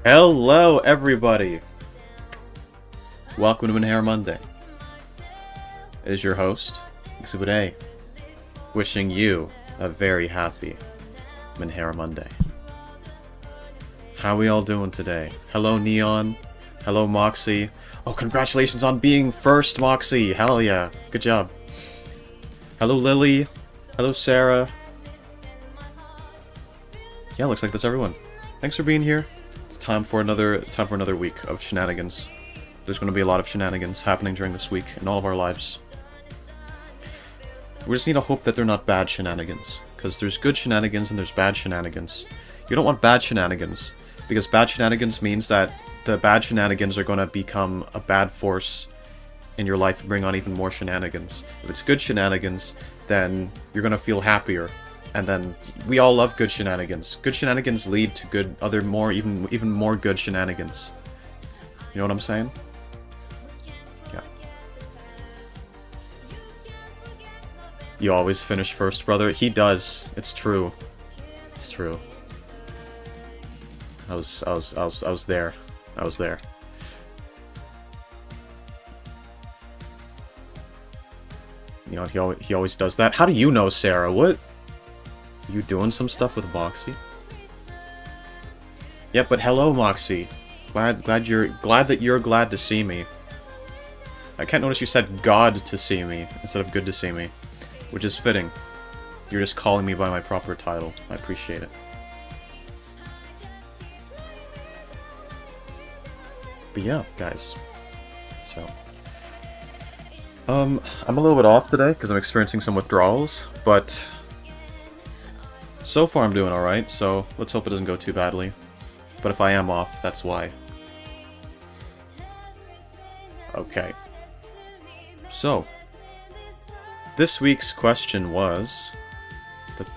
Hello, everybody. Welcome to Menhera Monday. It is your host, Exhibit A, wishing you a very happy Menhera Monday. How we all doing today? Hello, Neon. Hello, Moxie. Oh, congratulations on being first, Moxie. Hell yeah. Good job. Hello, Lily. Hello, Sarah. Yeah, looks like that's everyone. Thanks for being here. It's time for another week of shenanigans. There's going to be a lot of shenanigans happening during this week in all of our lives. We just need to hope that they're not bad shenanigans, because there's good shenanigans and there's bad shenanigans. You don't want bad shenanigans, because bad shenanigans means that the bad shenanigans are going to become a bad force in your life and bring on even more shenanigans. If it's good shenanigans, then you're going to feel happier. And then we all love good shenanigans. Good shenanigans lead to good, even more good shenanigans. You know what I'm saying? Yeah. You always finish first, brother. He does. It's true. It's true. I was there. I was there. You know, he always does that. How do you know, Sarah? What? You doing some stuff with Moxie? Yeah, but hello, Moxie. Glad that you're glad to see me. I can't notice you said God to see me instead of good to see me, which is fitting. You're just calling me by my proper title. I appreciate it. But yeah, guys. So, I'm a little bit off today because I'm experiencing some withdrawals, but so far I'm doing alright, so let's hope it doesn't go too badly. But if I am off, that's why. Okay. So, this week's question was... Let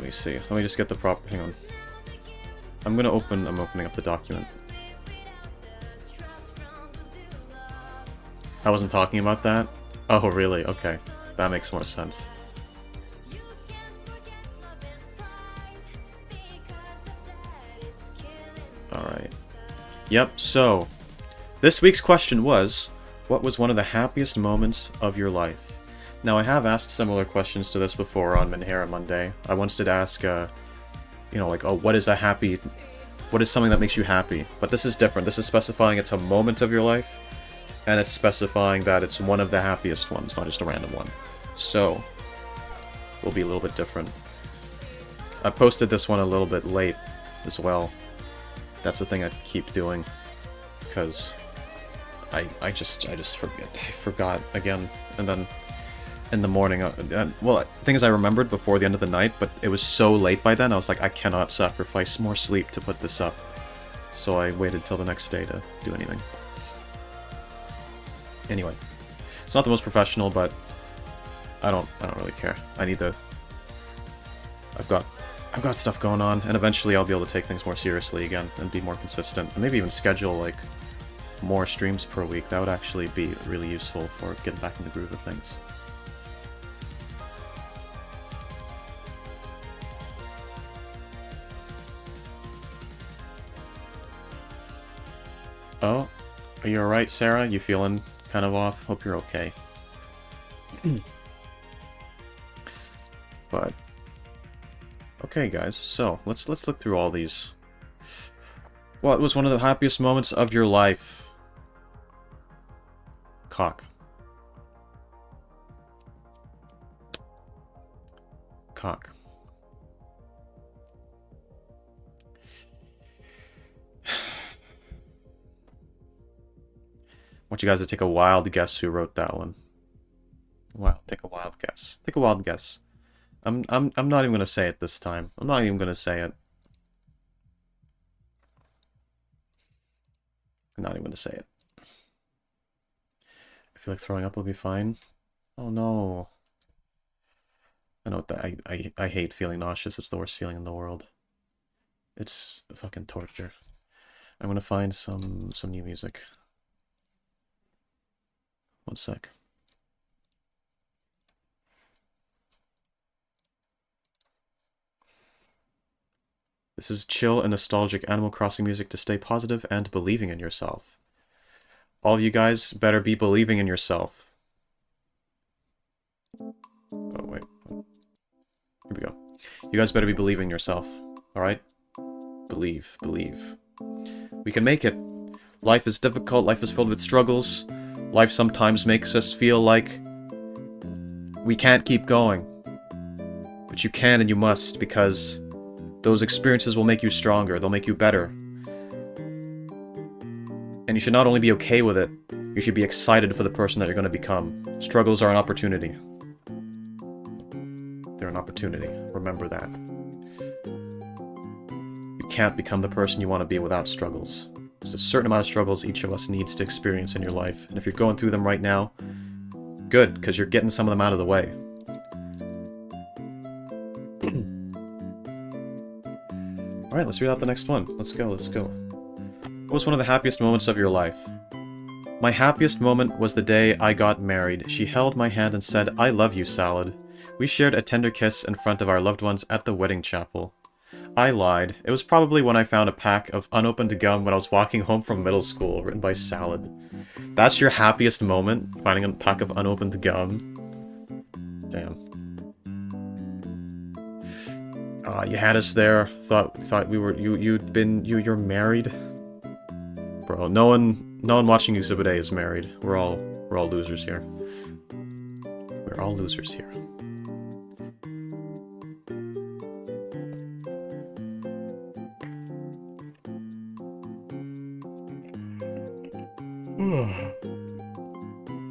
me see. Let me just get the proper... Hang on. I'm opening up the document. I wasn't talking about that? Oh, really? Okay. That makes more sense. Alright. Yep, so, this week's question was, what was one of the happiest moments of your life? Now, I have asked similar questions to this before on Menhera Monday. I once did ask, you know, like, oh, what is something that makes you happy? But this is different. This is specifying it's a moment of your life, and it's specifying that it's one of the happiest ones, not just a random one. So, will be a little bit different. I posted this one a little bit late as well. That's the thing I keep doing, because I just forget. I forgot again, and then in the morning, well, the thing is I remembered before the end of the night, but it was so late by then, I was like, I cannot sacrifice more sleep to put this up. So I waited till the next day to do anything. Anyway, it's not the most professional, but I don't really care. I've got stuff going on, and eventually I'll be able to take things more seriously again and be more consistent, and maybe even schedule like more streams per week. That would actually be really useful for getting back in the groove of things. Oh, are you alright, Sarah? You feeling kind of off? Hope you're okay. But okay, guys, so let's look through all these. What was one of the happiest moments of your life? Cock. Cock. I want you guys to take a wild guess who wrote that one. Wow, take a wild guess. Take a wild guess. I'm not even gonna say it this time. I'm not even gonna say it. I'm not even gonna say it. I feel like throwing up will be fine. Oh no. I know what that I hate feeling nauseous. It's the worst feeling in the world. It's fucking torture. I'm gonna find some new music. One sec. This is chill and nostalgic Animal Crossing music to stay positive and believing in yourself. All of you guys better be believing in yourself. Oh, wait. Here we go. You guys better be believing in yourself, alright? Believe, believe. We can make it. Life is difficult, life is filled with struggles. Life sometimes makes us feel like we can't keep going. But you can and you must, because those experiences will make you stronger, they'll make you better. And you should not only be okay with it, you should be excited for the person that you're going to become. Struggles are an opportunity. They're an opportunity. Remember that. You can't become the person you want to be without struggles. There's a certain amount of struggles each of us needs to experience in your life. And if you're going through them right now, good, because you're getting some of them out of the way. Alright, let's read out the next one. Let's go, let's go. What was one of the happiest moments of your life? My happiest moment was the day I got married. She held my hand and said, "I love you, Salad." We shared a tender kiss in front of our loved ones at the wedding chapel. I lied. It was probably when I found a pack of unopened gum when I was walking home from middle school, written by Salad. That's your happiest moment? Finding a pack of unopened gum? Damn. You had us there. Thought we were you're married. Bro, no one watching Exhibit A is married. We're all losers here. We're all losers here.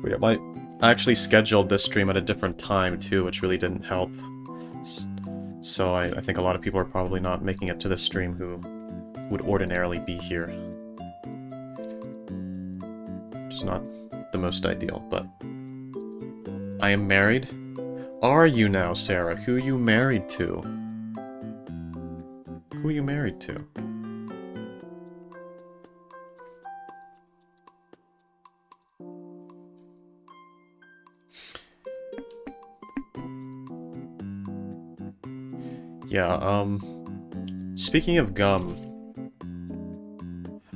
Yeah, I actually scheduled this stream at a different time too, which really didn't help. So I think a lot of people are probably not making it to this stream who would ordinarily be here. Which is not the most ideal, but... I am married? Are you now, Sarah? Who are you married to? Who are you married to? Yeah, speaking of gum,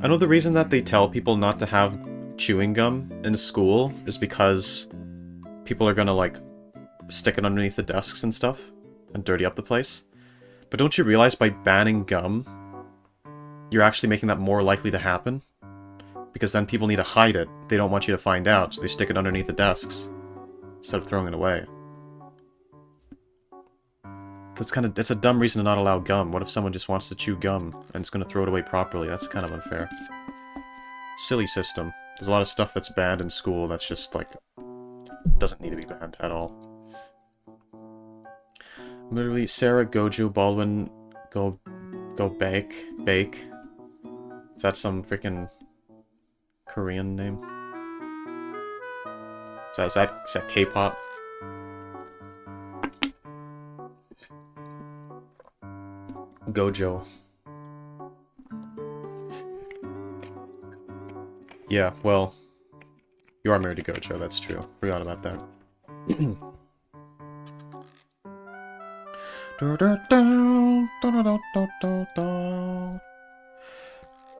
I know the reason that they tell people not to have chewing gum in school is because people are gonna, like, stick it underneath the desks and stuff and dirty up the place. But don't you realize by banning gum, you're actually making that more likely to happen? Because then people need to hide it. They don't want you to find out, so they stick it underneath the desks instead of throwing it away. That's a dumb reason to not allow gum. What if someone just wants to chew gum and is going to throw it away properly? That's kind of unfair. Silly system. There's a lot of stuff that's banned in school that's just, like, doesn't need to be banned at all. Literally, Sarah, Gojo, Baldwin, go bake. Is that some freaking Korean name? Is that K-pop? Gojo. Yeah, well, you are married to Gojo, that's true. Forgot about that.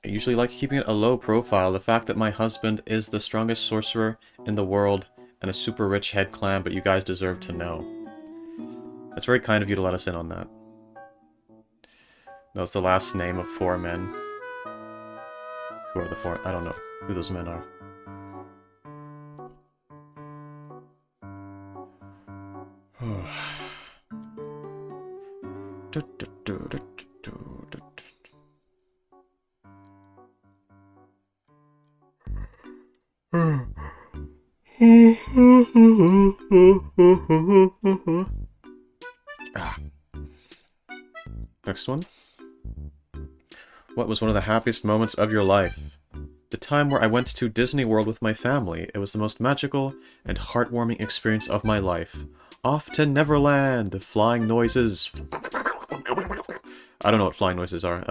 I usually like keeping it a low profile. The fact that my husband is the strongest sorcerer in the world and a super rich head clan, but you guys deserve to know. That's very kind of you to let us in on that. That was the last name of 4 men. Who are the 4? I don't know who those men are. Next one. What was one of the happiest moments of your life? The time where I went to Disney World with my family. It was the most magical and heartwarming experience of my life. Off to Neverland! Flying noises. I don't know what flying noises are.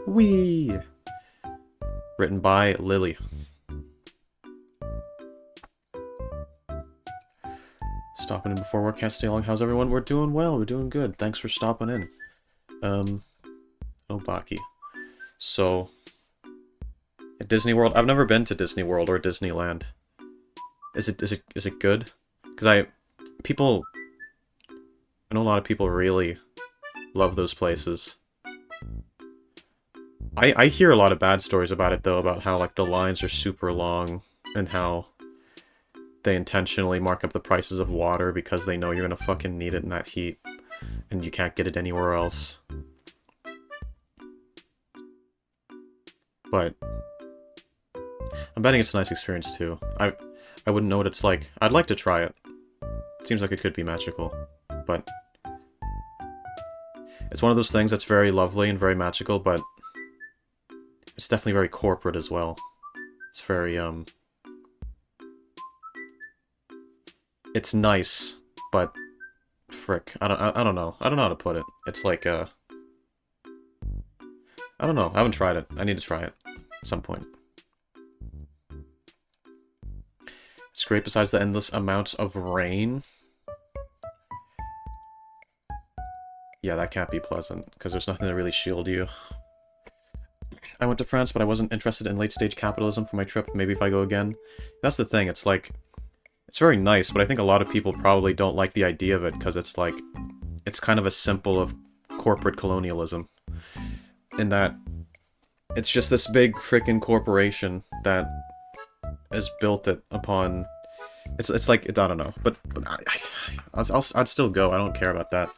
Wee! Written by Lily. Stopping in before work, can't stay long. How's everyone? We're doing well, we're doing good. Thanks for stopping in. Um, Obaki. So, at Disney World, I've never been to Disney World or Disneyland. Is it good? Because I know a lot of people really love those places. I hear a lot of bad stories about it though, about how like the lines are super long and how they intentionally mark up the prices of water because they know you're gonna fucking need it in that heat and you can't get it anywhere else. But I'm betting it's a nice experience too. I wouldn't know what it's like. I'd like to try it. It seems like it could be magical, but it's one of those things that's very lovely and very magical, but it's definitely very corporate as well. It's very, it's nice, but frick, I don't know. I don't know how to put it. It's like, I don't know. I haven't tried it. I need to try it at some point. It's great besides the endless amounts of rain. Yeah, that can't be pleasant, because there's nothing to really shield you. I went to France, but I wasn't interested in late-stage capitalism for my trip. Maybe if I go again. That's the thing, it's like... It's very nice, but I think a lot of people probably don't like the idea of it, because it's like... It's kind of a symbol of corporate colonialism. In that... It's just this big frickin' corporation that has built it upon... It's like... I don't know. But I'd still go. I don't care about that.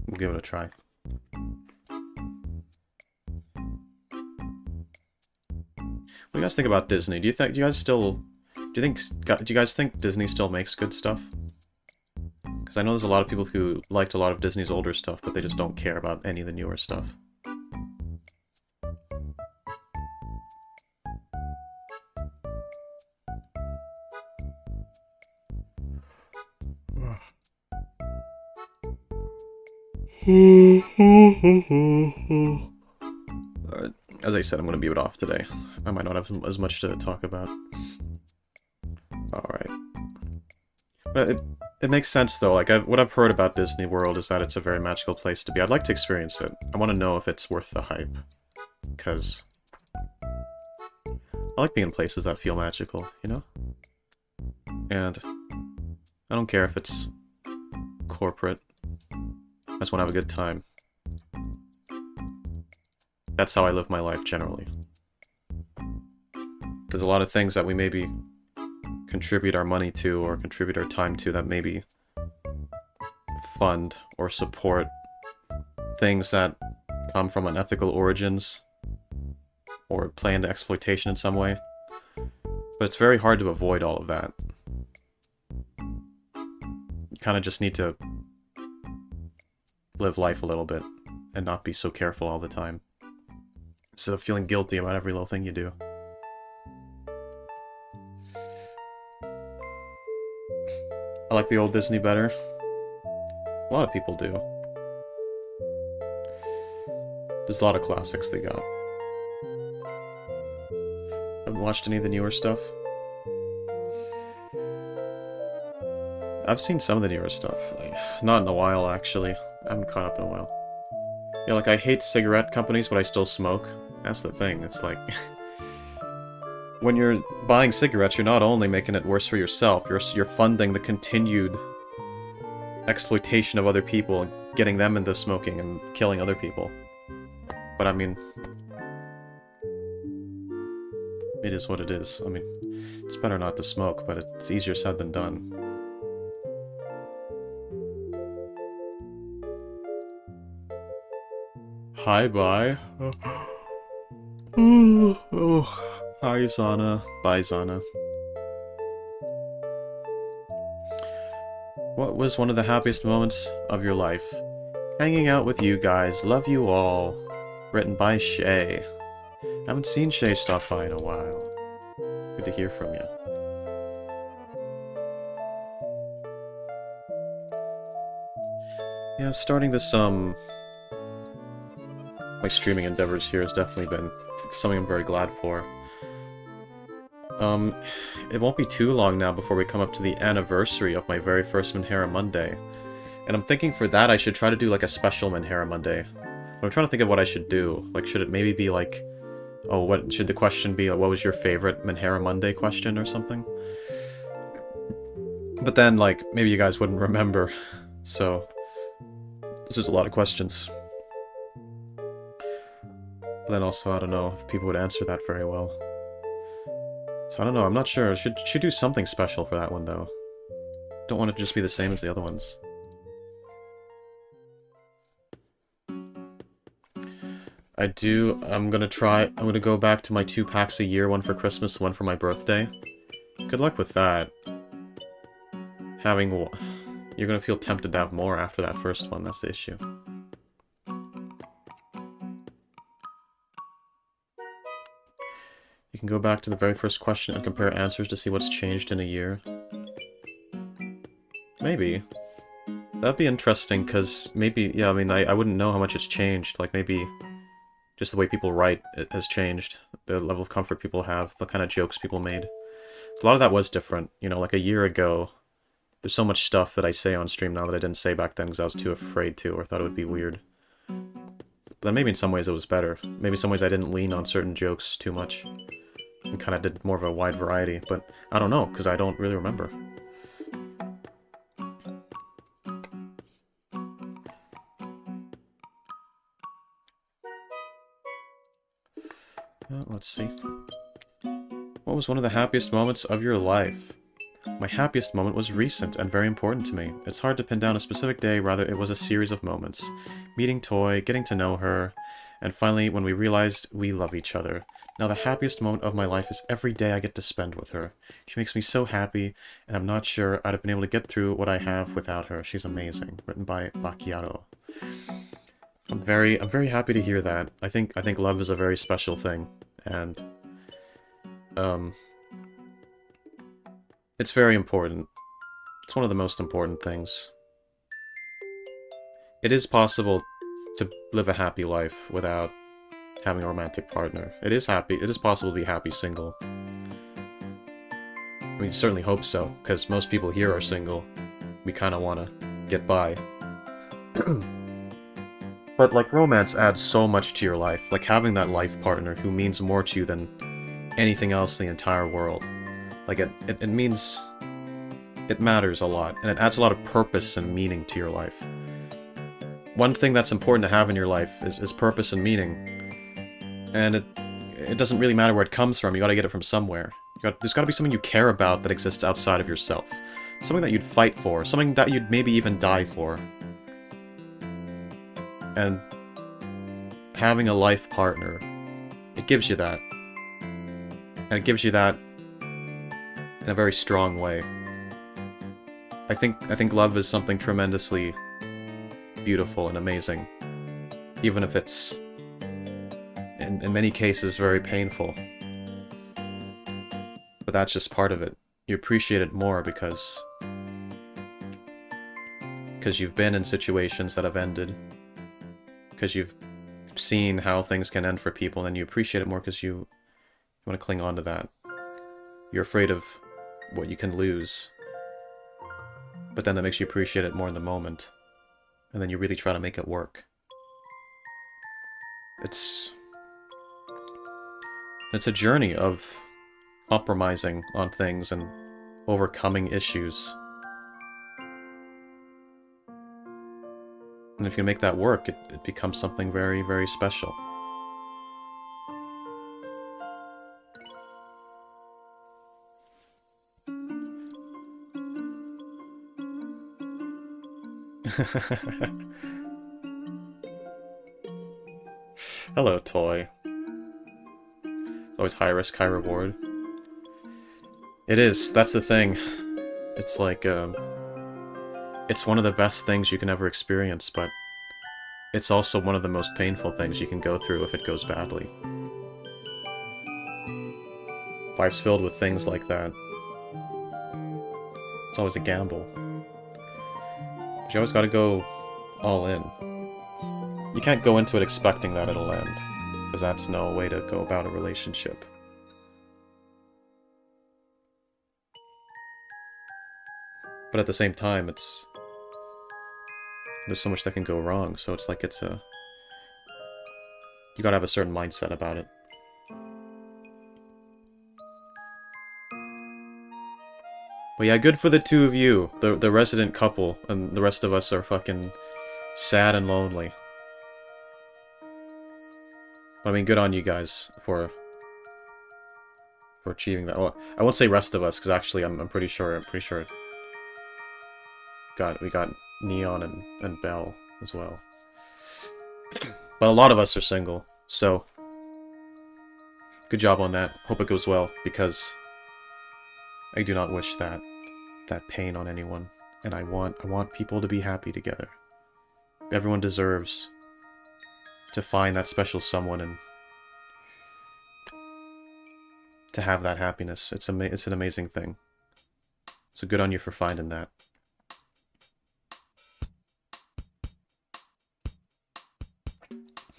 We'll give it a try. What do you guys think about Disney? Do you guys think Disney still makes good stuff? Because I know there's a lot of people who liked a lot of Disney's older stuff, but they just don't care about any of the newer stuff. As I said, I'm going to be off today. I might not have as much to talk about. Alright. But it makes sense, though. Like, what I've heard about Disney World is that it's a very magical place to be. I'd like to experience it. I want to know if it's worth the hype. Because I like being in places that feel magical, you know? And I don't care if it's corporate. I just want to have a good time. That's how I live my life, generally. There's a lot of things that we maybe contribute our money to, or contribute our time to, that maybe fund or support things that come from unethical origins, or play into exploitation in some way. But it's very hard to avoid all of that. You kind of just need to live life a little bit, and not be so careful all the time. Instead of feeling guilty about every little thing you do. I like the old Disney better. A lot of people do. There's a lot of classics they got. Haven't watched any of the newer stuff. I've seen some of the newer stuff. Like, not in a while, actually. I haven't caught up in a while. Yeah, like, I hate cigarette companies, but I still smoke. That's the thing. It's like... when you're buying cigarettes, you're not only making it worse for yourself, you're funding the continued exploitation of other people, getting them into smoking and killing other people. But I mean... it is what it is. I mean, it's better not to smoke, but it's easier said than done. Hi, bye. Oh, hi, Zana. Bye, Zana. What was one of the happiest moments of your life? Hanging out with you guys. Love you all. Written by Shay. Haven't seen Shay stop by in a while. Good to hear from you. Yeah, starting this, my streaming endeavors here has definitely been something I'm very glad for. It won't be too long now before we come up to the anniversary of my very first Menhera Monday. And I'm thinking for that I should try to do like a special Menhera Monday. But I'm trying to think of what I should do. Like, should it maybe be like, oh, what should the question be? Like, what was your favorite Menhera Monday question or something? But then, like, maybe you guys wouldn't remember. So, this is a lot of questions. But then also, I don't know if people would answer that very well. So I don't know, I'm not sure. Should do something special for that one, though. Don't want it to just be the same as the other ones. I'm gonna go back to my 2 packs a year, one for Christmas, one for my birthday. Good luck with that. You're gonna feel tempted to have more after that first one, that's the issue. You can go back to the very first question and compare answers to see what's changed in a year. Maybe. That'd be interesting, because maybe, yeah, I mean, I wouldn't know how much it's changed. Like, maybe just the way people write it has changed. The level of comfort people have, the kind of jokes people made. So a lot of that was different. You know, like a year ago, there's so much stuff that I say on stream now that I didn't say back then because I was too afraid to, or thought it would be weird. But then maybe in some ways it was better. Maybe in some ways I didn't lean on certain jokes too much. And kind of did more of a wide variety. But I don't know, because I don't really remember. Let's see. What was one of the happiest moments of your life? My happiest moment was recent and very important to me. It's hard to pin down a specific day, rather it was a series of moments. Meeting Toy, getting to know her, and finally when we realized we love each other. Now the happiest moment of my life is every day I get to spend with her. She makes me so happy, and I'm not sure I'd have been able to get through what I have without her. She's amazing. Written by Bacchiato. I'm very happy to hear that. I think love is a very special thing, and it's very important. It's one of the most important things. It is possible to live a happy life without having a romantic partner. It is possible to be happy single. I mean, certainly hope so, because most people here are single. We kind of want to get by. But, like, romance adds so much to your life. Like, having that life partner who means more to you than anything else in the entire world. Like, it means... It matters a lot, and it adds a lot of purpose and meaning to your life. One thing that's important to have in your life is purpose and meaning. And it doesn't really matter where it comes from, you gotta get it from somewhere. There's gotta be something you care about that exists outside of yourself. Something that you'd fight for, something that you'd maybe even die for. And having a life partner, it gives you that. And it gives you that in a very strong way. I think love is something tremendously beautiful and amazing. Even if it's, in many cases, very painful. But that's just part of it. You appreciate it more because you've been in situations that have ended. Because you've seen how things can end for people, and you appreciate it more because you want to cling on to that. You're afraid of what you can lose. But then that makes you appreciate it more in the moment. And then you really try to make it work. It's a journey of compromising on things and overcoming issues. And if you make that work, it becomes something very, very special. Hello, Toy. It's always high risk, high reward. It is, that's the thing. It's like, it's one of the best things you can ever experience, but it's also one of the most painful things you can go through if it goes badly. Life's filled with things like that. It's always a gamble. But you always gotta go all in. You can't go into it expecting that it'll end, because that's no way to go about a relationship. But at the same time, there's so much that can go wrong, so it's like you gotta have a certain mindset about it. But yeah, good for the two of you, the resident couple, and the rest of us are fucking sad and lonely. I mean, good on you guys for achieving that. Well, I won't say rest of us, because actually I'm pretty sure we got Neon and Belle as well. But a lot of us are single, so good job on that. Hope it goes well, because I do not wish that pain on anyone, and I want people to be happy together. Everyone deserves to find that special someone and to have that happiness. It's an amazing thing. So good on you for finding that.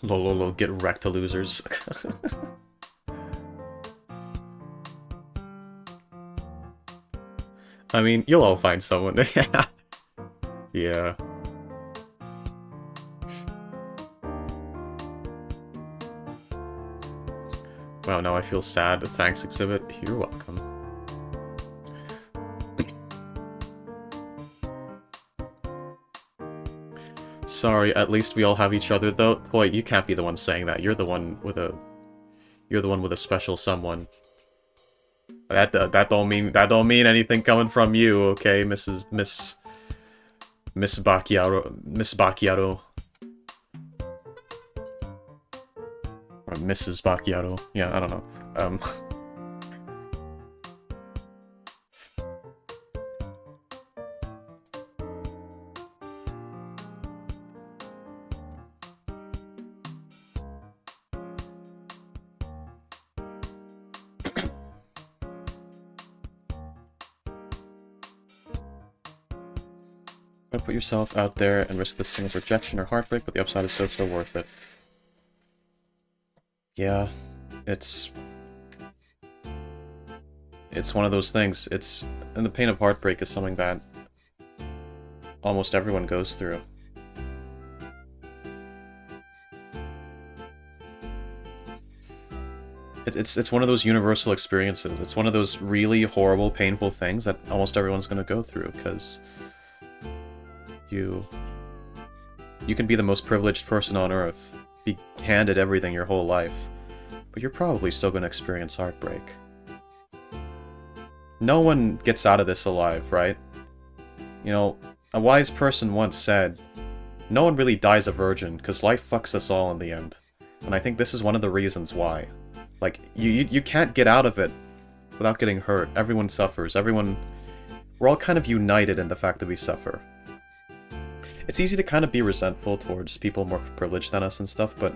Lol, get wrecked, losers. I mean, you'll all find someone. Yeah. Wow, now I feel sad. Thanks, Exhibit. You're welcome. Sorry, at least we all have each other, though. Boy, you can't be the one saying that. You're the one with a special someone. That don't mean anything coming from you, okay, Miss Bacchiaro. Or Mrs. Bacchiaro. Yeah, I don't know. Gotta put yourself out there and risk this thing of rejection or heartbreak, but the upside is so worth it. Yeah, it's one of those things. And the pain of heartbreak is something that almost everyone goes through. It's one of those universal experiences. It's one of those really horrible, painful things that almost everyone's gonna go through, because you can be the most privileged person on Earth, be handed everything your whole life, but you're probably still going to experience heartbreak. No one gets out of this alive, right? You know, a wise person once said, no one really dies a virgin, because life fucks us all in the end. And I think this is one of the reasons why. Like, you can't get out of it without getting hurt. Everyone suffers. We're all kind of united in the fact that we suffer. It's easy to kind of be resentful towards people more privileged than us and stuff, but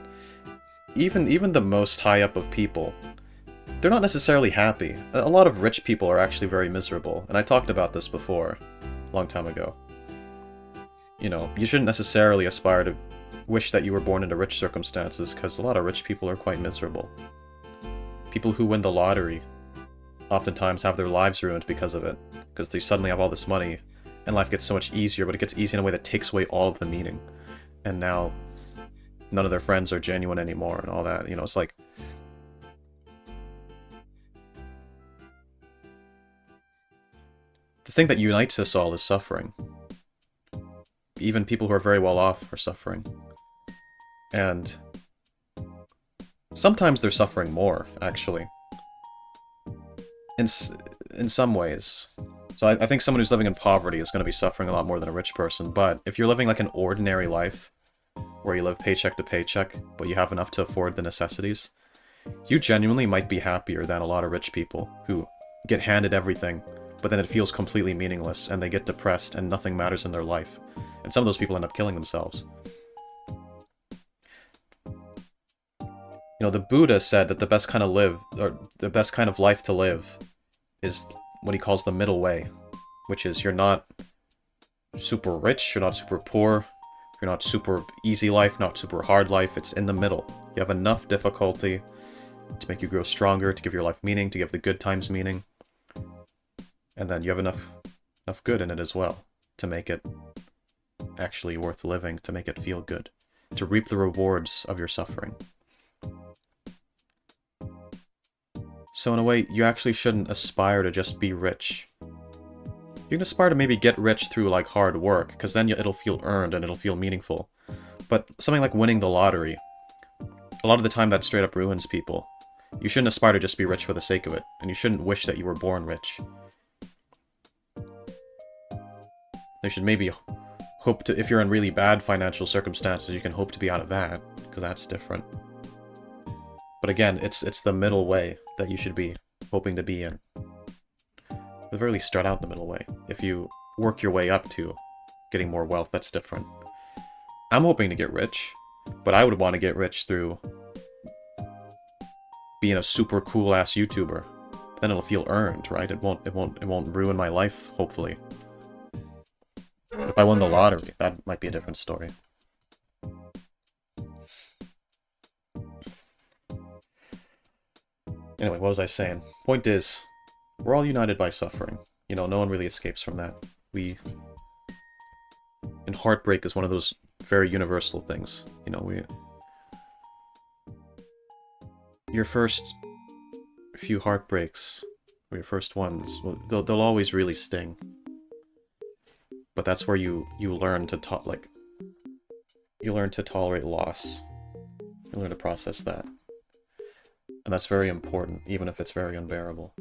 even the most high up of people, they're not necessarily happy. A lot of rich people are actually very miserable, and I talked about this before, a long time ago. You know, you shouldn't necessarily aspire to wish that you were born into rich circumstances, because a lot of rich people are quite miserable. People who win the lottery oftentimes have their lives ruined because of it, because they suddenly have all this money, and life gets so much easier, but it gets easy in a way that takes away all of the meaning. And now, none of their friends are genuine anymore, and all that. You know, it's like... The thing that unites us all is suffering. Even people who are very well off are suffering. And... sometimes they're suffering more, actually. In some ways. So I think someone who's living in poverty is going to be suffering a lot more than a rich person, but if you're living like an ordinary life, where you live paycheck to paycheck, but you have enough to afford the necessities, you genuinely might be happier than a lot of rich people who get handed everything, but then it feels completely meaningless, and they get depressed, and nothing matters in their life. And some of those people end up killing themselves. You know, the Buddha said that the best kind of life to live is what he calls the middle way, which is you're not super rich, you're not super poor, you're not super easy life, not super hard life, it's in the middle. You have enough difficulty to make you grow stronger, to give your life meaning, to give the good times meaning, and then you have enough good in it as well to make it actually worth living to make it feel good, to reap the rewards of your suffering. So in a way, you actually shouldn't aspire to just be rich. You can aspire to maybe get rich through, like, hard work, because then it'll feel earned and it'll feel meaningful. But something like winning the lottery, a lot of the time that straight up ruins people. You shouldn't aspire to just be rich for the sake of it, and you shouldn't wish that you were born rich. You should maybe hope to, if you're in really bad financial circumstances, you can hope to be out of that, because that's different. But again, it's the middle way that you should be hoping to be in. At the very least, start out the middle way. If you work your way up to getting more wealth, that's different. I'm hoping to get rich, but I would want to get rich through being a super cool-ass YouTuber. Then it'll feel earned, right? It won't ruin my life, hopefully. If I won the lottery, that might be a different story. Anyway, what was I saying? Point is, we're all united by suffering. You know, no one really escapes from that. And heartbreak is one of those very universal things. You know, your first few heartbreaks, or your first ones, well, they'll always really sting. But that's where you learn to you learn to tolerate loss. You learn to process that. And that's very important, even if it's very unbearable.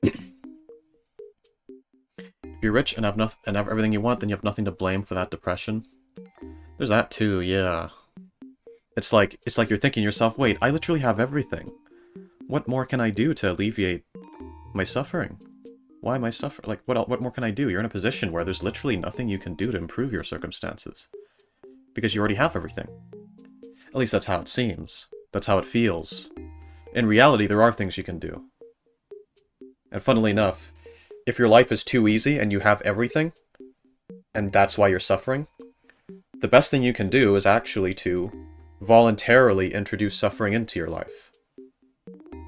If you're rich and have everything you want, then you have nothing to blame for that depression. There's that too, yeah. It's like you're thinking to yourself, wait, I literally have everything. What more can I do to alleviate my suffering? Why am I suffering? Like, what more can I do? You're in a position where there's literally nothing you can do to improve your circumstances. Because you already have everything. At least that's how it seems. That's how it feels. In reality, there are things you can do. And funnily enough, if your life is too easy and you have everything, and that's why you're suffering, the best thing you can do is actually to voluntarily introduce suffering into your life.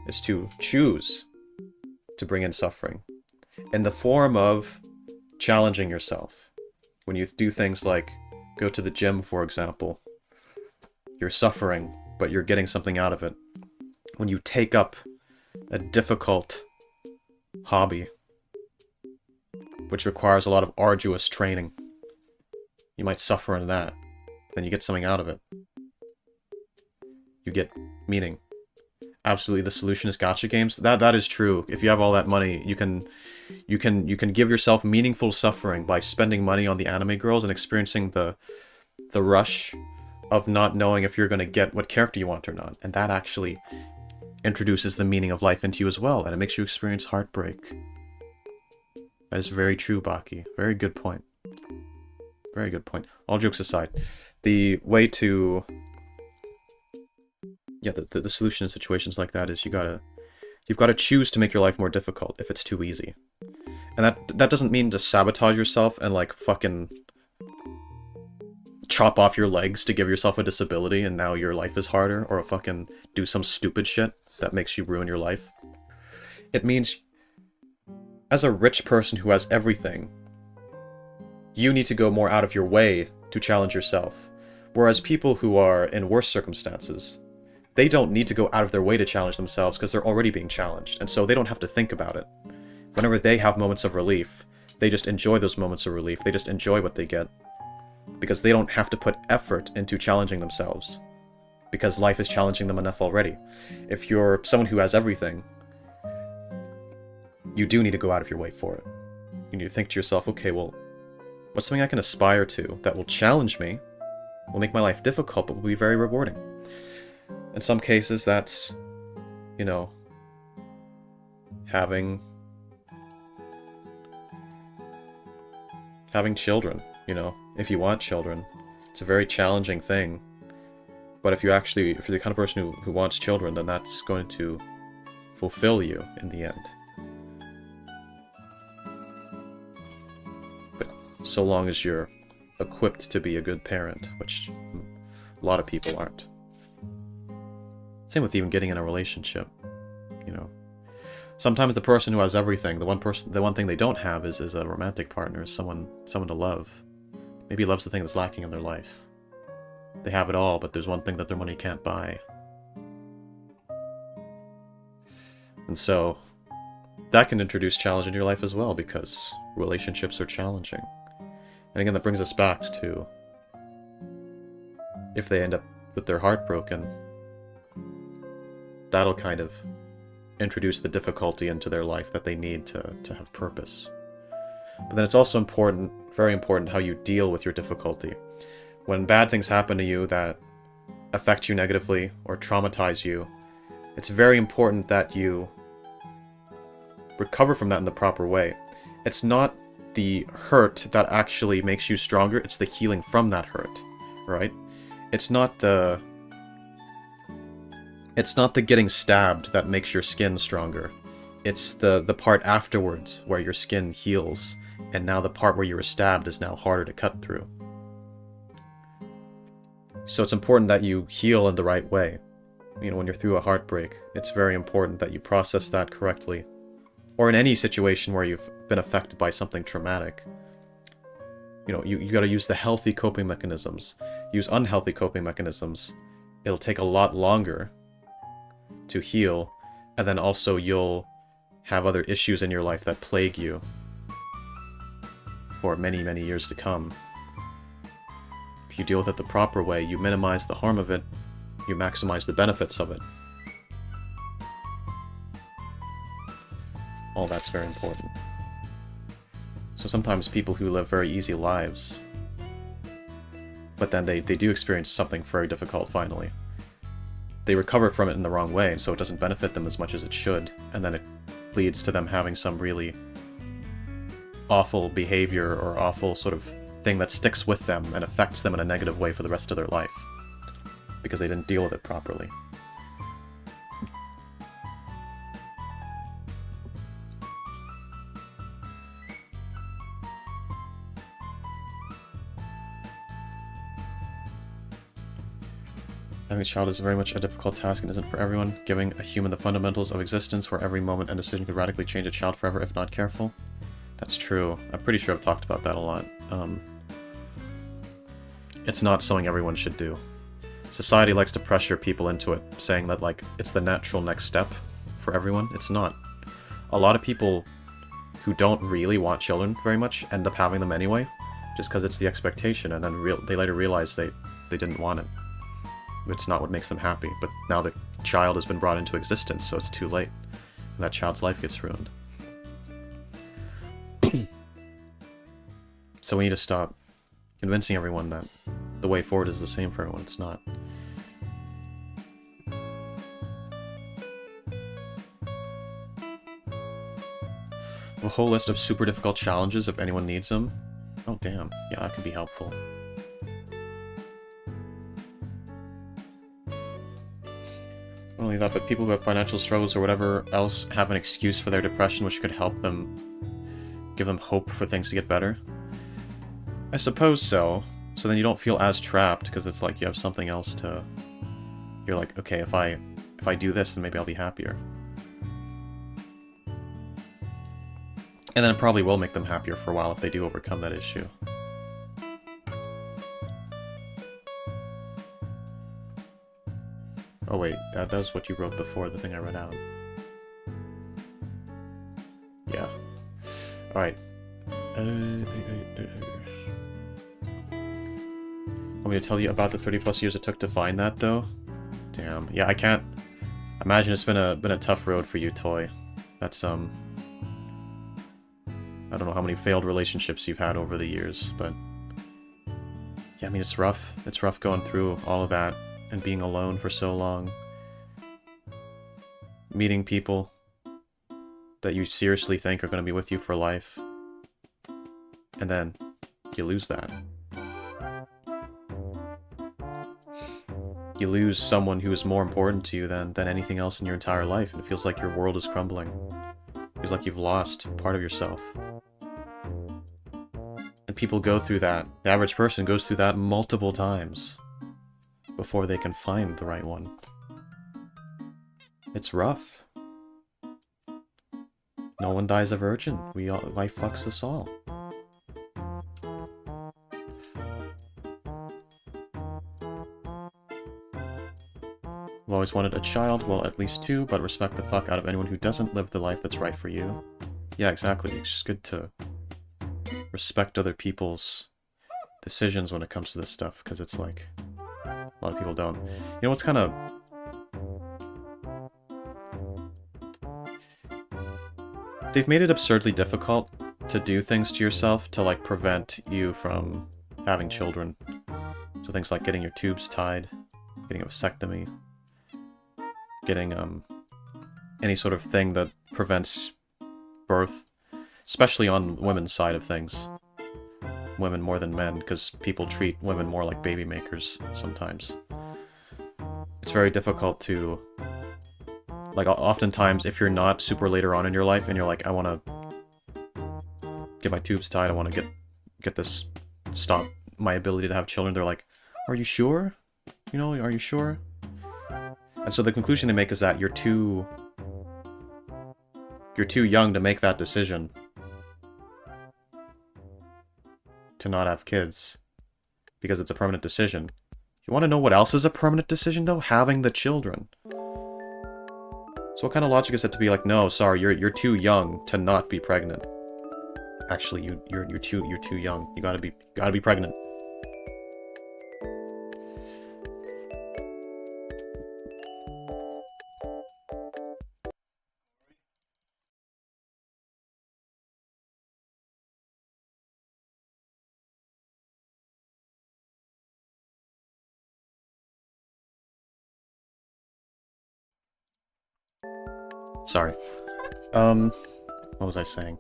Is to choose to bring in suffering. In the form of challenging yourself. When you do things like go to the gym, for example, you're suffering, but you're getting something out of it. When you take up a difficult hobby, which requires a lot of arduous training, you might suffer in that. Then you get something out of it. You get meaning. Absolutely, the solution is gacha games. That is true. If you have all that money, you can give yourself meaningful suffering by spending money on the anime girls and experiencing the rush of not knowing if you're going to get what character you want or not. And that actually introduces the meaning of life into you as well, and it makes you experience heartbreak. That is very true, Baki. Very good point. Very good point. All jokes aside, the way to... yeah, the solution in situations like that is you've got to choose to make your life more difficult if it's too easy. And that doesn't mean to sabotage yourself and, like, fucking chop off your legs to give yourself a disability and now your life is harder, or fucking do some stupid shit that makes you ruin your life. It means, as a rich person who has everything, you need to go more out of your way to challenge yourself. Whereas people who are in worse circumstances, they don't need to go out of their way to challenge themselves because they're already being challenged, and so they don't have to think about it. Whenever they have moments of relief, they just enjoy those moments of relief. They just enjoy what they get. Because they don't have to put effort into challenging themselves. Because life is challenging them enough already. If you're someone who has everything, you do need to go out of your way for it. You need to think to yourself, okay, well, what's something I can aspire to that will challenge me, will make my life difficult, but will be very rewarding? In some cases, that's, you know, having children, you know. If you want children, it's a very challenging thing. But if you're the kind of person who wants children, then that's going to fulfill you in the end. But so long as you're equipped to be a good parent, which a lot of people aren't. Same with even getting in a relationship, you know. Sometimes the person who has everything, the one thing they don't have is a romantic partner, someone to love. Maybe loves the thing that's lacking in their life. They have it all, but there's one thing that their money can't buy. And so, that can introduce challenge into your life as well, because relationships are challenging. And again, that brings us back to, if they end up with their heart broken, that'll kind of introduce the difficulty into their life that they need to have purpose. But then it's also important, very important, how you deal with your difficulty. When bad things happen to you that affect you negatively or traumatize you, it's very important that you recover from that in the proper way. It's not the hurt that actually makes you stronger, it's the healing from that hurt, right? It's not the getting stabbed that makes your skin stronger. It's the part afterwards where your skin heals, and now the part where you were stabbed is now harder to cut through. So it's important that you heal in the right way. You know, when you're through a heartbreak, it's very important that you process that correctly. Or in any situation where you've been affected by something traumatic. You know, you gotta use the healthy coping mechanisms. Use unhealthy coping mechanisms. It'll take a lot longer to heal, and then also you'll have other issues in your life that plague you for many, many years to come. If you deal with it the proper way, you minimize the harm of it, you maximize the benefits of it. All that's very important. So sometimes people who live very easy lives, but then they do experience something very difficult finally. They recover from it in the wrong way, so it doesn't benefit them as much as it should, and then it leads to them having some really awful behavior or awful sort of thing that sticks with them and affects them in a negative way for the rest of their life, because they didn't deal with it properly. Having a child is very much a difficult task and isn't for everyone. Giving a human the fundamentals of existence where every moment and decision could radically change a child forever if not careful. That's true. I'm pretty sure I've talked about that a lot. It's not something everyone should do. Society likes to pressure people into it, saying that, like, it's the natural next step for everyone. It's not. A lot of people who don't really want children very much end up having them anyway, just because it's the expectation, and then they later realize they didn't want it. It's not what makes them happy, but now the child has been brought into existence, so it's too late. And that child's life gets ruined. So we need to stop convincing everyone that the way forward is the same for everyone. It's not. A whole list of super difficult challenges if anyone needs them. Oh damn, yeah, that could be helpful. Not only that, but people who have financial struggles or whatever else have an excuse for their depression which could help them, give them hope for things to get better. I suppose so. So then you don't feel as trapped, because it's like you have something else to... You're like, okay, if I do this, then maybe I'll be happier. And then it probably will make them happier for a while if they do overcome that issue. Oh wait, that's what you wrote before the thing I read out. Yeah. Alright. Want me to tell you about the 30+ years it took to find that, though? Damn. Yeah, I can't imagine it's been a tough road for you, Toy. That's, I don't know how many failed relationships you've had over the years, but... Yeah, I mean, it's rough. It's rough going through all of that and being alone for so long. Meeting people that you seriously think are going to be with you for life. And then you lose that. You lose someone who is more important to you than anything else in your entire life, and it feels like your world is crumbling. It feels like you've lost part of yourself. And people go through that. The average person goes through that multiple times before they can find the right one. It's rough. No one dies a virgin. Life fucks us all. I've always wanted a child, well, at least 2, but respect the fuck out of anyone who doesn't live the life that's right for you. Yeah, exactly. It's just good to respect other people's decisions when it comes to this stuff, because it's like, a lot of people don't. You know what's kind of... They've made it absurdly difficult to do things to yourself to, like, prevent you from having children. So things like getting your tubes tied, getting a vasectomy, getting, any sort of thing that prevents birth, especially on women's side of things. Women more than men, because people treat women more like baby makers sometimes. It's very difficult to... Like, oftentimes, if you're not super later on in your life, and you're like, I want to get my tubes tied, I want to get this... stop my ability to have children, they're like, are you sure? You know, are you sure? And so the conclusion they make is that you're too young to make that decision. To not have kids. Because it's a permanent decision. You want to know what else is a permanent decision, though? Having the children. So what kind of logic is it to be like, no, sorry, you're too young to not be pregnant? Actually, you're too young. You gotta be pregnant. Sorry. What was I saying?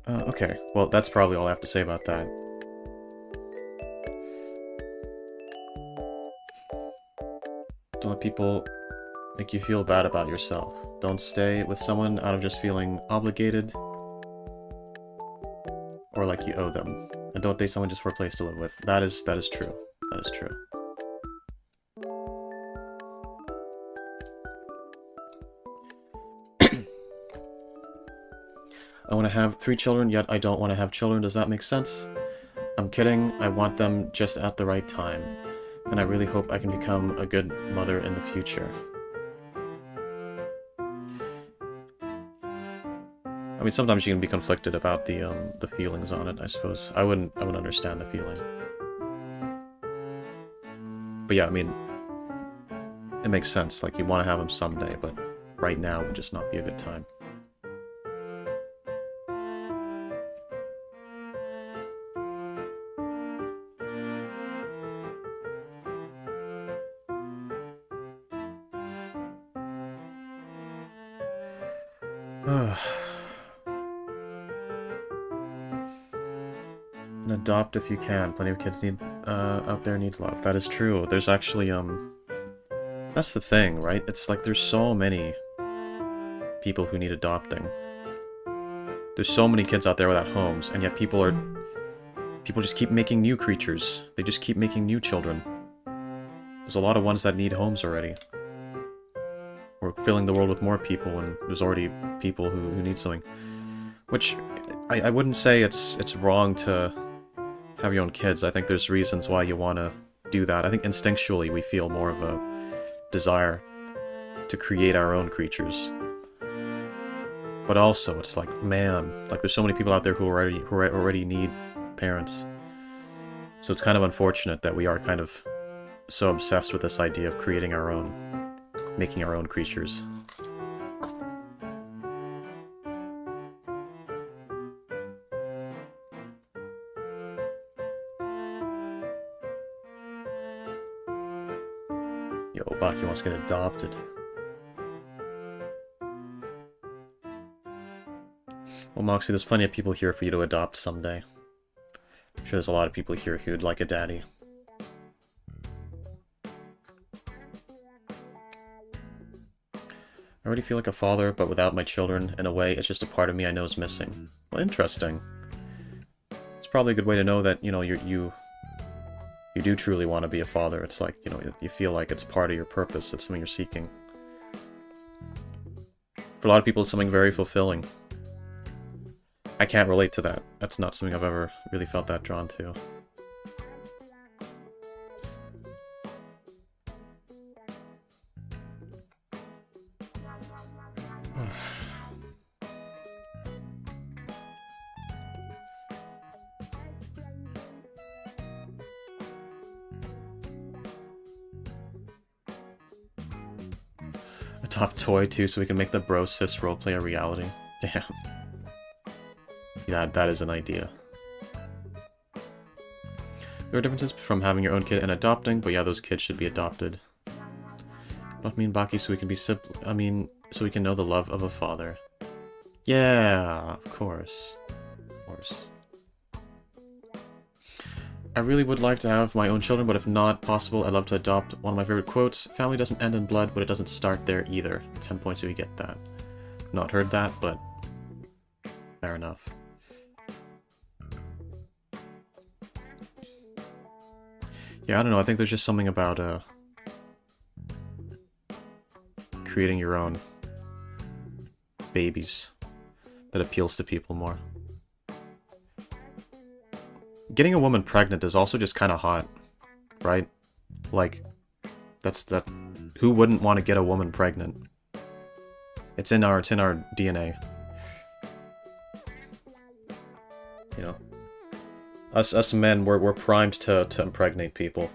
Okay. Well, that's probably all I have to say about that. Don't let people make you feel bad about yourself. Don't stay with someone out of just feeling obligated or like you owe them. And don't date someone just for a place to live with. That is true. That is true. I want to have 3 children, yet I don't want to have children. Does that make sense? I'm kidding. I want them just at the right time. And I really hope I can become a good mother in the future. I mean, sometimes you can be conflicted about the feelings on it, I suppose. I wouldn't understand the feeling. But yeah, I mean, it makes sense. Like, you want to have them someday, but right now would just not be a good time. And adopt if you can. Plenty of kids out there need love. That is true. There's actually, that's the thing, right? It's like there's so many people who need adopting. There's so many kids out there without homes, and yet people just keep making new creatures. They just keep making new children. There's a lot of ones that need homes already. We're filling the world with more people when there's already people who need something. Which, I wouldn't say it's wrong to have your own kids. I think there's reasons why you want to do that. I think instinctually we feel more of a desire to create our own creatures. But also, it's like, man, like there's so many people out there who already need parents. So it's kind of unfortunate that we are kind of so obsessed with this idea of creating our own, making our own creatures. Yo, Baki wants to get adopted. Well, Moxie, there's plenty of people here for you to adopt someday. I'm sure there's a lot of people here who'd like a daddy. I already feel like a father, but without my children. In a way, it's just a part of me I know is missing. Well, interesting. It's probably a good way to know that, you know, you do truly want to be a father. It's like, you know, you feel like it's part of your purpose. It's something you're seeking. For a lot of people, it's something very fulfilling. I can't relate to that. That's not something I've ever really felt that drawn to. A top toy too, so we can make the bro sis roleplay a reality. Damn. Yeah, that is an idea. There are differences from having your own kid and adopting, but yeah, those kids should be adopted. Not me and Baki so we can be so we can know the love of a father. Yeah, of course. Of course. I really would like to have my own children, but if not possible, I'd love to adopt. One of my favorite quotes, family doesn't end in blood, but it doesn't start there either. 10 points if you get that. Not heard that, but fair enough. Yeah, I don't know, I think there's just something about creating your own babies that appeals to people more. Getting a woman pregnant is also just kind of hot, right? Like, who wouldn't want to get a woman pregnant? It's in our DNA. You know, us men, we're primed to impregnate people.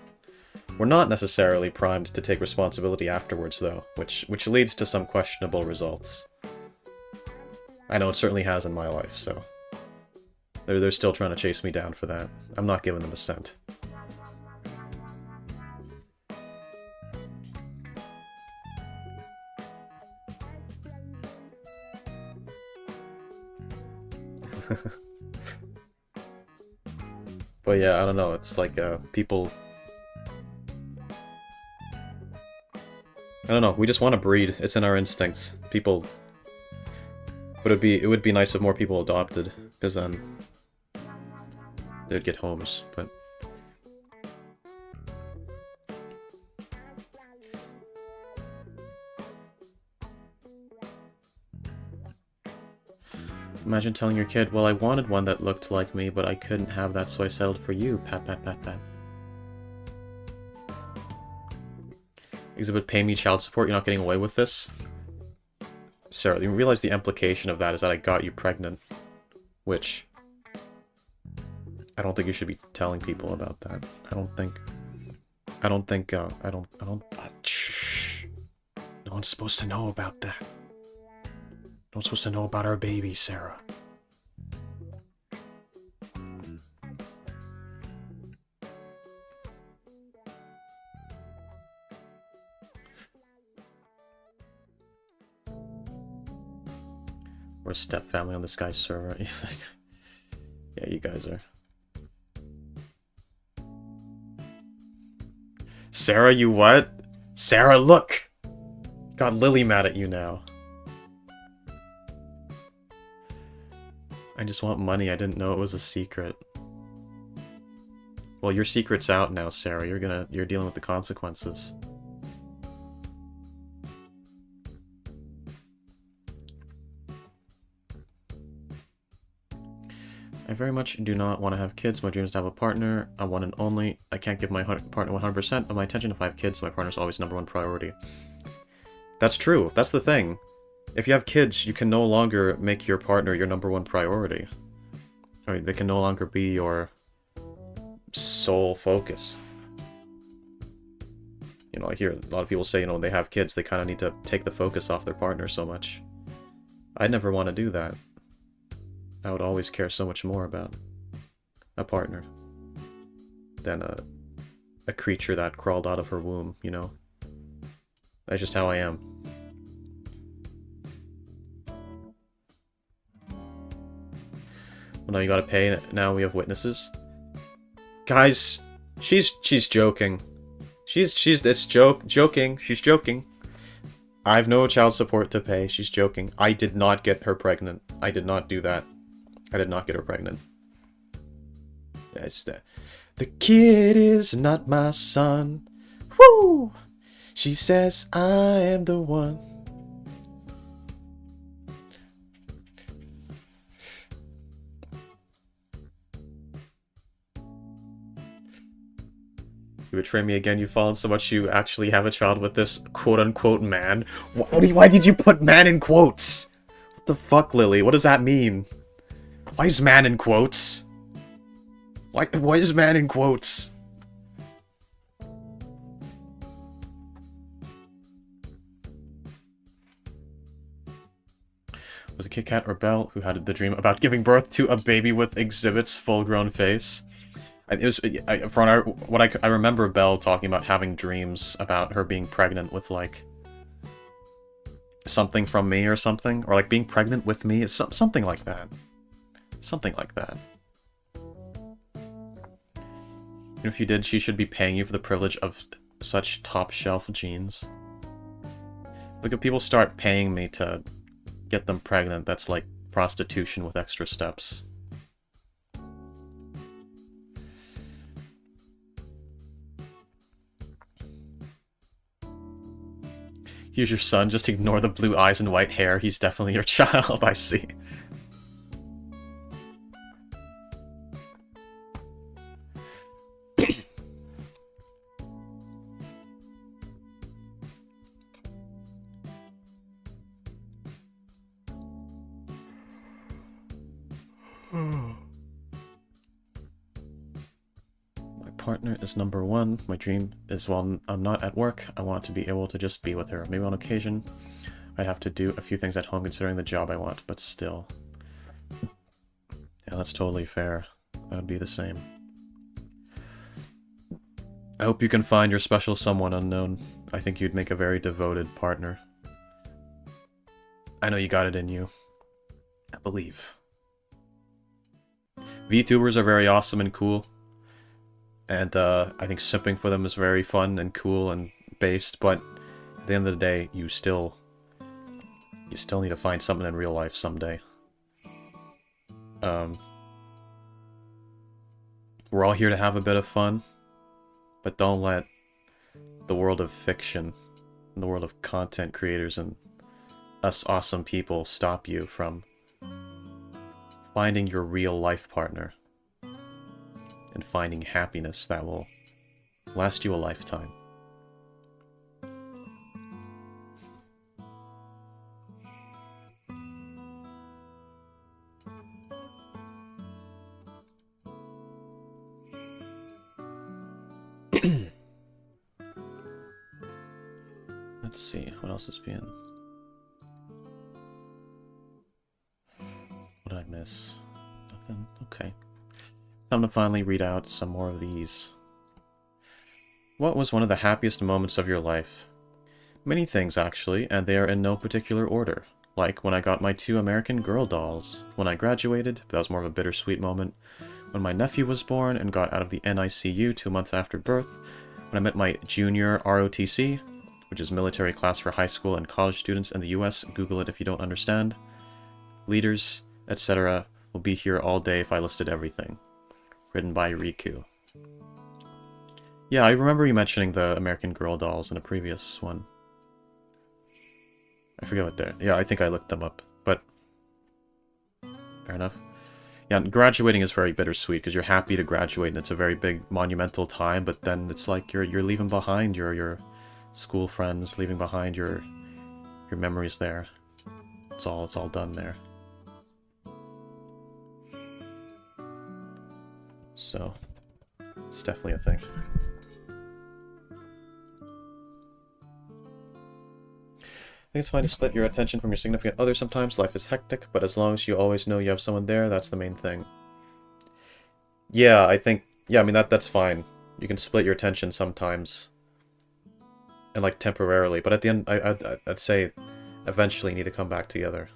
We're not necessarily primed to take responsibility afterwards, though, which leads to some questionable results. I know it certainly has in my life, so they're still trying to chase me down for that. I'm not giving them a cent. But yeah, I don't know, it's like, people... I don't know, we just want to breed, it's in our instincts. People... But it would be nice if more people adopted, because then they'd get homes, but... Imagine telling your kid, well, I wanted one that looked like me, but I couldn't have that, so I settled for you. Pat, pat, pat, pat. Exhibit, pay me child support, you're not getting away with this? Sarah, you realize the implication of that is that I got you pregnant. Which... I don't think you should be telling people about that. Shh. No one's supposed to know about that. No one's supposed to know about our baby, Sarah. We're a step family on this guy's server. Yeah, you guys are. Sarah, you what? Sarah, look! Got Lily mad at you now. I just want money, I didn't know it was a secret. Well, your secret's out now, Sarah. You're dealing with the consequences. I very much do not want to have kids. My dream is to have a partner. I'm one and only. I can't give my partner 100% of my attention if I have kids, so my partner's always #1 priority. That's true. That's the thing. If you have kids, you can no longer make your partner your #1 priority. I mean, they can no longer be your sole focus. You know, I hear a lot of people say, you know, when they have kids, they kind of need to take the focus off their partner so much. I'd never want to do that. I would always care so much more about a partner than a creature that crawled out of her womb, you know? That's just how I am. Well, now you gotta pay, now we have witnesses. Guys, she's joking. It's joking. She's joking. I have no child support to pay. She's joking. I did not get her pregnant. I did not do that. I did not get her pregnant. Yes, the kid is not my son. Woo! She says I am the one. You betray me again, you've fallen so much you actually have a child with this quote-unquote man. Why did you put man in quotes? What the fuck, Lily? What does that mean? Why is man in quotes? Why is man in quotes? Was it Kit Kat or Belle who had the dream about giving birth to a baby with exhibits full-grown face? It was I remember Belle talking about having dreams about her being pregnant with like something from me or something, or like being pregnant with me, something like that. Something like that. And if you did, she should be paying you for the privilege of such top-shelf genes. Look, if people start paying me to get them pregnant, that's like prostitution with extra steps. Here's your son, just ignore the blue eyes and white hair. He's definitely your child, I see. Partner is number one. My dream is while I'm not at work, I want to be able to just be with her. Maybe on occasion, I'd have to do a few things at home considering the job I want, but still. Yeah, that's totally fair. I'd be the same. I hope you can find your special someone unknown. I think you'd make a very devoted partner. I know you got it in you. I believe. VTubers are very awesome and cool. And I think simping for them is very fun and cool and based, but at the end of the day, you still need to find something in real life someday. We're all here to have a bit of fun, but don't let the world of fiction, and the world of content creators and us awesome people stop you from finding your real life partner. And finding happiness that will last you a lifetime. Let's see, what else is being... What did I miss? Nothing? Okay. Time to finally read out some more of these. What was one of the happiest moments of your life? Many things, actually, and they are in no particular order. Like when I got my 2 American Girl dolls. When I graduated, but that was more of a bittersweet moment. When my nephew was born and got out of the NICU 2 months after birth. When I met my junior ROTC, which is military class for high school and college students in the US. Google it if you don't understand. Leaders, etc. will be here all day if I listed everything. Written by Riku. Yeah, I remember you mentioning the American Girl dolls in a previous one. I forget what they're... Yeah, I think I looked them up, but... Fair enough. Yeah, graduating is very bittersweet, because you're happy to graduate, and it's a very big, monumental time, but then it's like you're leaving behind your school friends, leaving behind your memories there. It's all done there. So, it's definitely a thing. I think it's fine to split your attention from your significant other sometimes. Life is hectic, but as long as you always know you have someone there, that's the main thing. Yeah, I think... Yeah, I mean, that's fine. You can split your attention sometimes. And, like, temporarily. But at the end, I'd say eventually you need to come back together.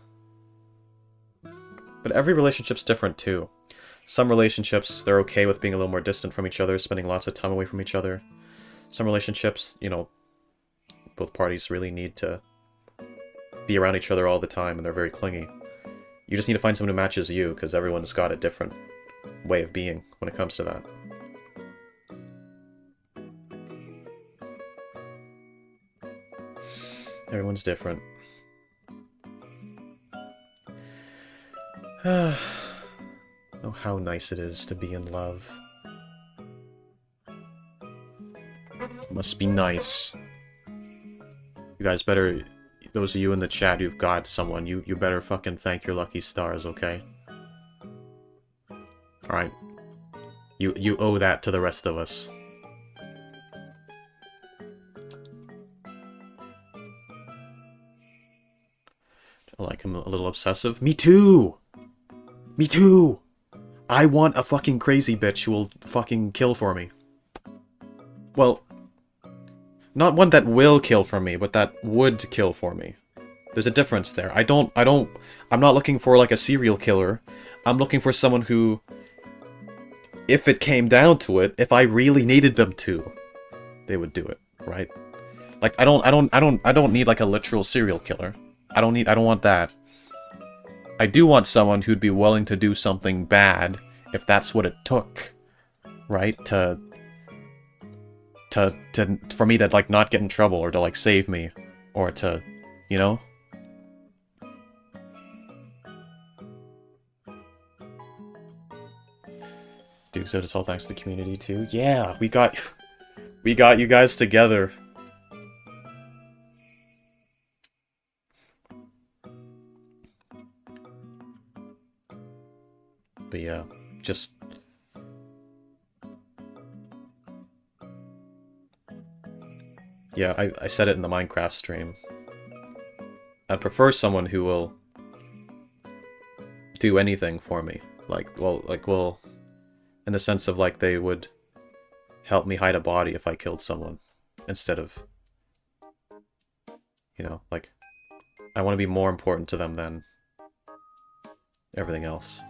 But every relationship's different, too. Some relationships, they're okay with being a little more distant from each other, spending lots of time away from each other. Some relationships, you know, both parties really need to be around each other all the time, and they're very clingy. You just need to find someone who matches you, because everyone's got a different way of being when it comes to that. Everyone's different. Oh, how nice it is to be in love. Must be nice. You guys better... Those of you in the chat who've got someone, you better fucking thank your lucky stars, okay? Alright. You owe that to the rest of us. Like, I'm a little obsessive. Me too! Me too! I want a fucking crazy bitch who will fucking kill for me. Well, not one that will kill for me, but that would kill for me. There's a difference there. I'm not looking for, like, a serial killer. I'm looking for someone who, if it came down to it, if I really needed them to, they would do it, right? Like, I don't need, like, a literal serial killer. I don't want that. I do want someone who'd be willing to do something bad if that's what it took, right? For me to, like, not get in trouble, or to, like, save me, or to, you know? Duke said it's all thanks to the community, too. Yeah, we got you guys together. But yeah, just... Yeah, I said it in the Minecraft stream. I'd prefer someone who will do anything for me. Well, in the sense of, like, they would help me hide a body if I killed someone. Instead of, you know, like, I want to be more important to them than everything else.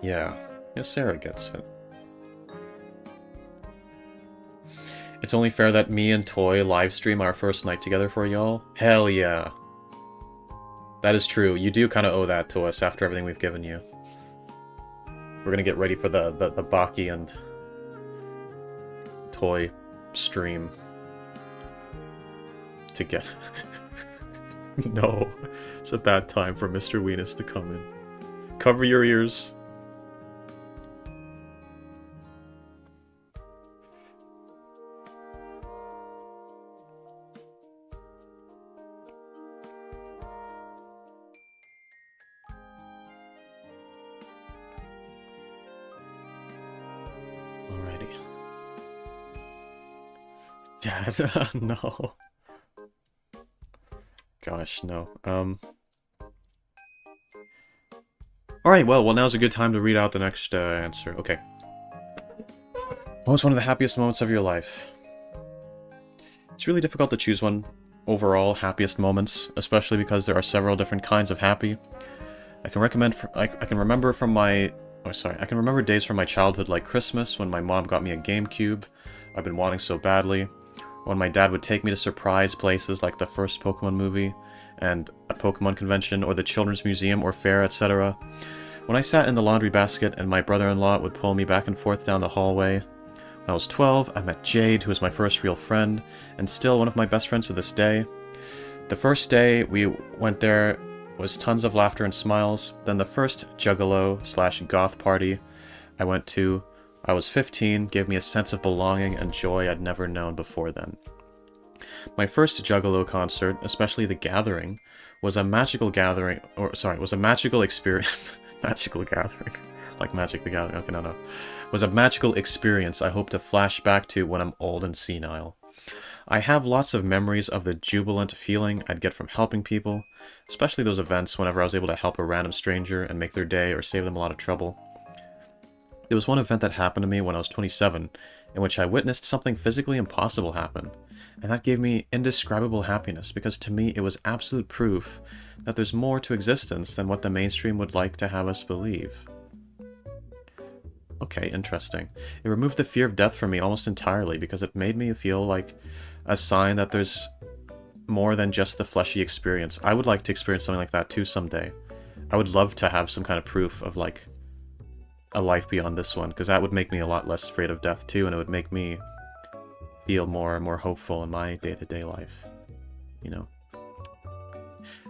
Yeah, Sarah gets it. It's only fair that me and Toy livestream our first night together for y'all. Hell yeah. That is true. You do kind of owe that to us after everything we've given you. We're gonna get ready for the Baki and Toy stream. To get... No. It's a bad time for Mr. Weenus to come in. Cover your ears. Dad, no. Gosh, no. Alright, well, now's a good time to read out the next answer. Okay. What was one of the happiest moments of your life? It's really difficult to choose one overall happiest moments, especially because there are several different kinds of happy. I can remember days from my childhood like Christmas when my mom got me a GameCube I've been wanting so badly. When my dad would take me to surprise places like the first Pokemon movie, and a Pokemon convention, or the Children's Museum, or fair, etc. When I sat in the laundry basket and my brother-in-law would pull me back and forth down the hallway. When I was 12, I met Jade, who was my first real friend, and still one of my best friends to this day. The first day we went there was tons of laughter and smiles. Then the first Juggalo/goth party I went to, I was 15, gave me a sense of belonging and joy I'd never known before then. My first Juggalo concert, especially The Gathering, was a magical experience. Magical gathering. Like Magic the Gathering. Okay, no. Was a magical experience I hope to flash back to when I'm old and senile. I have lots of memories of the jubilant feeling I'd get from helping people, especially those events whenever I was able to help a random stranger and make their day or save them a lot of trouble. There was one event that happened to me when I was 27, in which I witnessed something physically impossible happen, and that gave me indescribable happiness, because to me it was absolute proof that there's more to existence than what the mainstream would like to have us believe. Okay, interesting. It removed the fear of death from me almost entirely, because it made me feel like a sign that there's more than just the fleshy experience. I would like to experience something like that too someday. I would love to have some kind of proof of, like, a life beyond this one, because that would make me a lot less afraid of death too, and it would make me feel more and more hopeful in my day-to-day life, you know?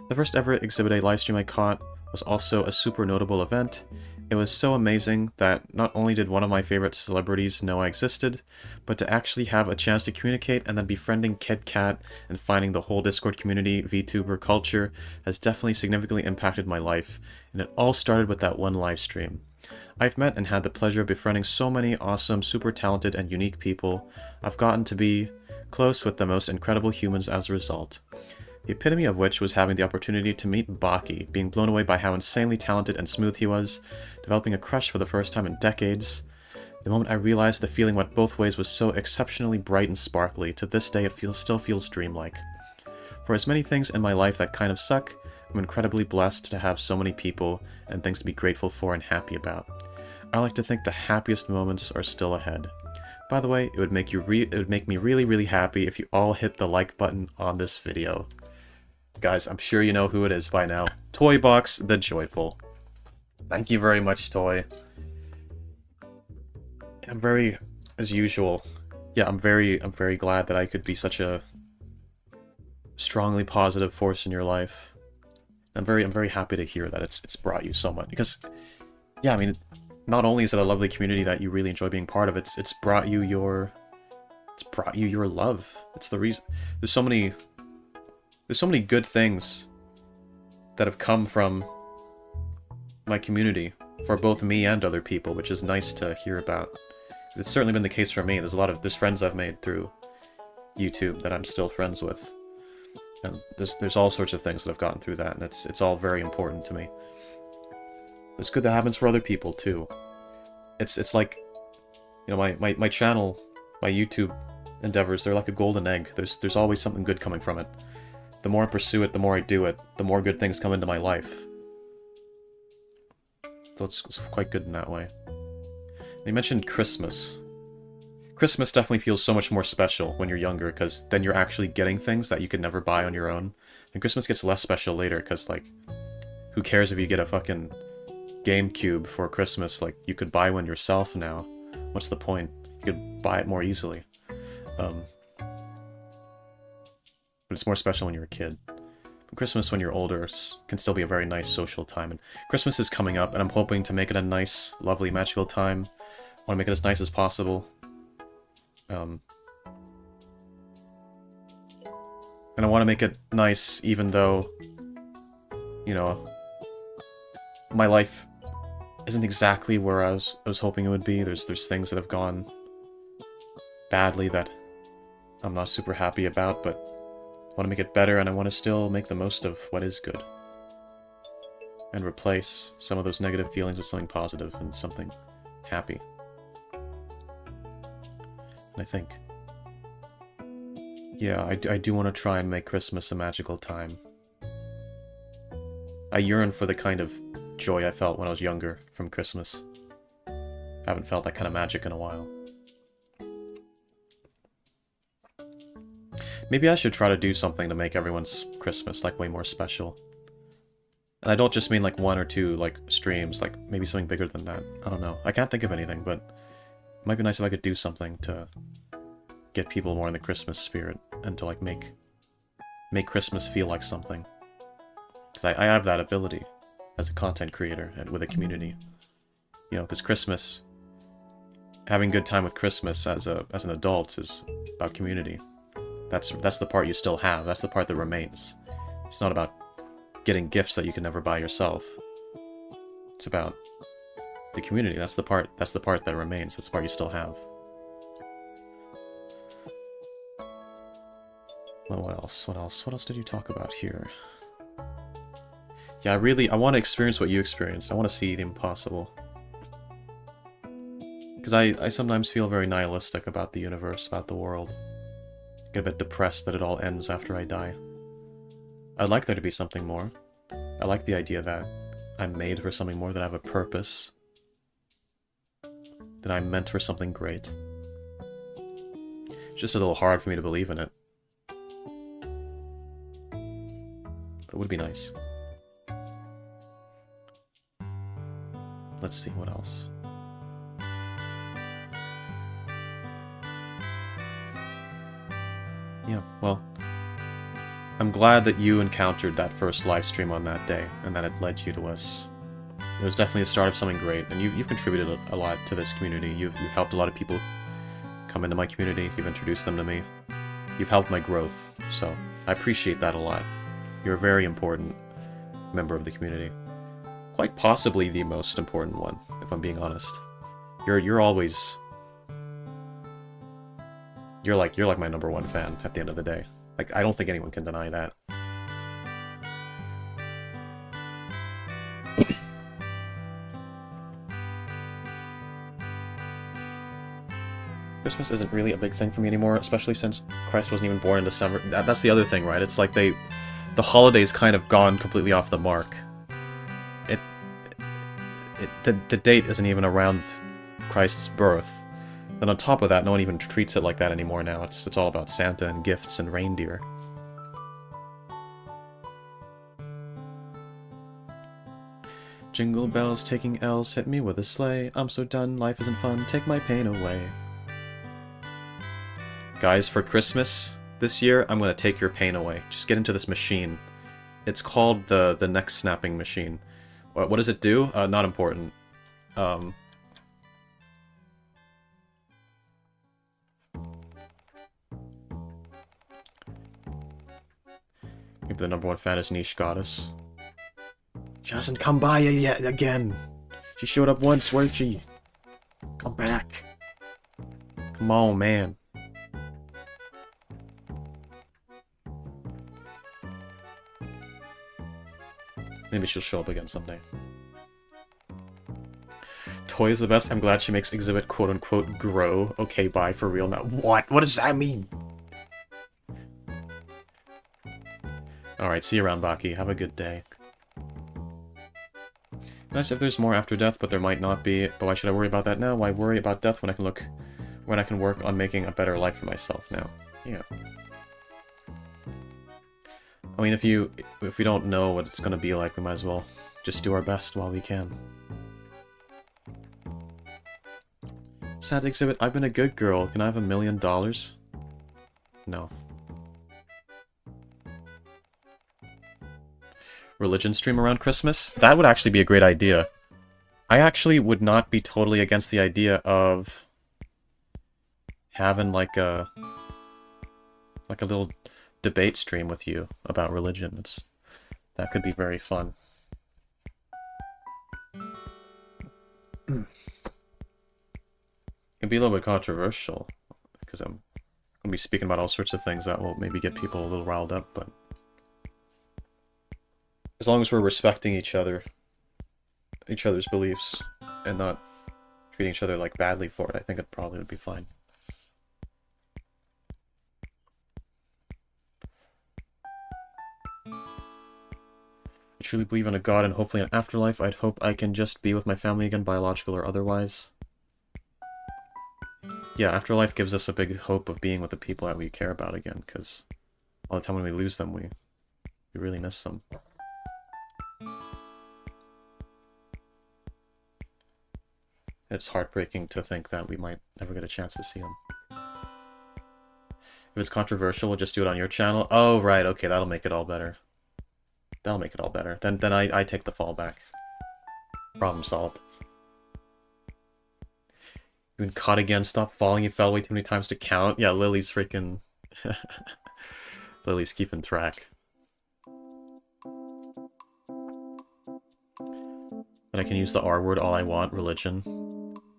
The first ever Exhibit A livestream I caught was also a super notable event. It was so amazing that not only did one of my favorite celebrities know I existed, but to actually have a chance to communicate and then befriending KitKat and finding the whole Discord community, VTuber culture, has definitely significantly impacted my life, and it all started with that one live stream. I've met and had the pleasure of befriending so many awesome, super talented, and unique people. I've gotten to be close with the most incredible humans as a result. The epitome of which was having the opportunity to meet Baki, being blown away by how insanely talented and smooth he was, developing a crush for the first time in decades. The moment I realized the feeling went both ways was so exceptionally bright and sparkly, to this day it still feels dreamlike. For as many things in my life that kind of suck, I'm incredibly blessed to have so many people and things to be grateful for and happy about. I like to think the happiest moments are still ahead. By the way, it would make me really, really happy if you all hit the like button on this video. Guys, I'm sure you know who it is by now. Toybox the Joyful. Thank you very much, Toy. I'm very, as usual, yeah, I'm very glad that I could be such a strongly positive force in your life. I'm very happy to hear that it's brought you so much, because, yeah, I mean, not only is it a lovely community that you really enjoy being part of, it's brought you your love. It's the reason. There's so many good things that have come from my community for both me and other people, which is nice to hear about. It's certainly been the case for me. There's friends I've made through YouTube that I'm still friends with, and there's all sorts of things that I've gotten through that, and it's all very important to me. It's good that happens for other people too. It's like, you know, my channel, my YouTube endeavors, they're like a golden egg. There's always something good coming from it. The more I pursue it, the more I do it, the more good things come into my life. So it's quite good in that way. They mentioned Christmas. Christmas definitely feels so much more special when you're younger, because then you're actually getting things that you could never buy on your own. And Christmas gets less special later, because, like, who cares if you get a fucking GameCube for Christmas? Like, you could buy one yourself now. What's the point? You could buy it more easily. But it's more special when you're a kid. But Christmas when you're older can still be a very nice social time. And Christmas is coming up, and I'm hoping to make it a nice, lovely, magical time. I want to make it as nice as possible. And I want to make it nice even though, you know, my life isn't exactly where I was hoping it would be. There's things that have gone badly that I'm not super happy about, but I want to make it better, and I want to still make the most of what is good. And replace some of those negative feelings with something positive and something happy. And I think, yeah, I do want to try and make Christmas a magical time. I yearn for the kind of joy I felt when I was younger from Christmas. I haven't felt that kind of magic in a while. Maybe I should try to do something to make everyone's Christmas, like, way more special. And I don't just mean, like, 1 or 2, like, streams, like, maybe something bigger than that. I don't know. I can't think of anything, but it might be nice if I could do something to get people more in the Christmas spirit, and to, like, make Christmas feel like something. Because I have that ability as a content creator and with a community. You know, because Christmas, having a good time with Christmas as an adult is about community. That's the part you still have. That's the part that remains. It's not about getting gifts that you can never buy yourself. It's about the community. That's the part that remains. That's the part you still have. Well, what else? What else did you talk about here? Yeah, I want to experience what you experienced. I want to see the impossible. Because I sometimes feel very nihilistic about the universe, about the world. Get a bit depressed that it all ends after I die. I'd like there to be something more. I like the idea that I'm made for something more, that I have a purpose. That I'm meant for something great. It's just a little hard for me to believe in it. But it would be nice. Let's see, what else? Yeah, well, I'm glad that you encountered that first live stream on that day, and that it led you to us. It was definitely the start of something great, and you've contributed a lot to this community. You've helped a lot of people come into my community. You've introduced them to me. You've helped my growth, so I appreciate that a lot. You're a very important member of the community. Quite possibly the most important one, if I'm being honest. You're always... You're like my #1 fan at the end of the day. Like, I don't think anyone can deny that. Christmas isn't really a big thing for me anymore, especially since Christ wasn't even born in December. That's the other thing, right? It's like the holiday's kind of gone completely off the mark. The date isn't even around Christ's birth. Then on top of that, no one even treats it like that anymore now. It's all about Santa and gifts and reindeer. Jingle bells taking L's, hit me with a sleigh. I'm so done, life isn't fun, take my pain away. Guys, for Christmas this year, I'm gonna take your pain away. Just get into this machine. It's called the neck snapping machine. What does it do? Not important. Maybe the #1 fan is Niche Goddess. She hasn't come by yet again. She showed up once, where'd she? Come back. Come on, man. Maybe she'll show up again someday. Toy is the best. I'm glad she makes Exhibit quote-unquote grow. Okay, bye, for real now. What? What does that mean? Alright, see you around, Baki. Have a good day. Nice if there's more after death, but there might not be. But why should I worry about that now? Why worry about death when I can work on making a better life for myself now? Yeah. I mean, if we don't know what it's gonna be like, we might as well just do our best while we can. Sad Exhibit, I've been a good girl. Can I have $1 million? No. Religion stream around Christmas? That would actually be a great idea. I actually would not be totally against the idea of having like a little debate stream with you about religion. That could be very fun. It'd be a little bit controversial, because I'm going to be speaking about all sorts of things that will maybe get people a little riled up, but as long as we're respecting each other's beliefs, and not treating each other like badly for it, I think it probably would be fine. I truly believe in a God and hopefully an afterlife. I'd hope I can just be with my family again, biological or otherwise. Yeah, afterlife gives us a big hope of being with the people that we care about again, because all the time when we lose them, we really miss them. It's heartbreaking to think that we might never get a chance to see them. If it's controversial, we'll just do it on your channel. Oh, right, okay, that'll make it all better. That'll make it all better. Then I take the fall back. Problem solved. You've been caught again, stop falling, you fell way too many times to count. Yeah, Lily's freaking... Lily's keeping track. That I can use the R word all I want, religion.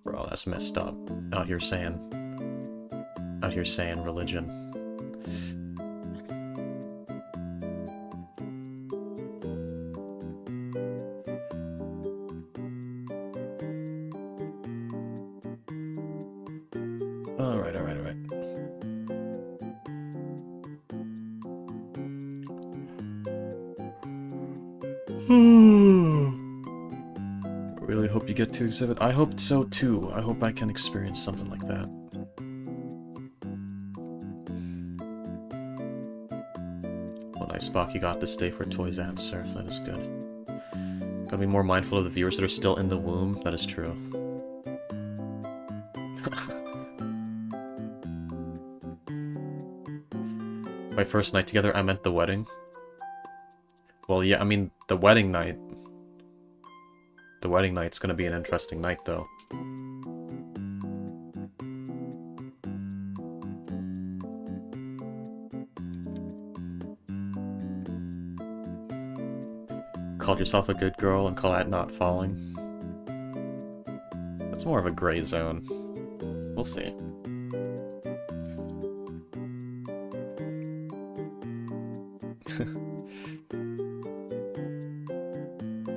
Bro, that's messed up. Out here saying religion. Alright. I really hope you get to exhibit. I hope so too. I hope I can experience something like that. Well, nice Baki got to stay for Toy's answer. That is good. Gotta be more mindful of the viewers that are still in the womb. That is true. By first night together, I meant the wedding. Well, yeah, I mean, the wedding night. The wedding night's gonna be an interesting night, though. Called yourself a good girl and call that not falling. That's more of a gray zone. We'll see.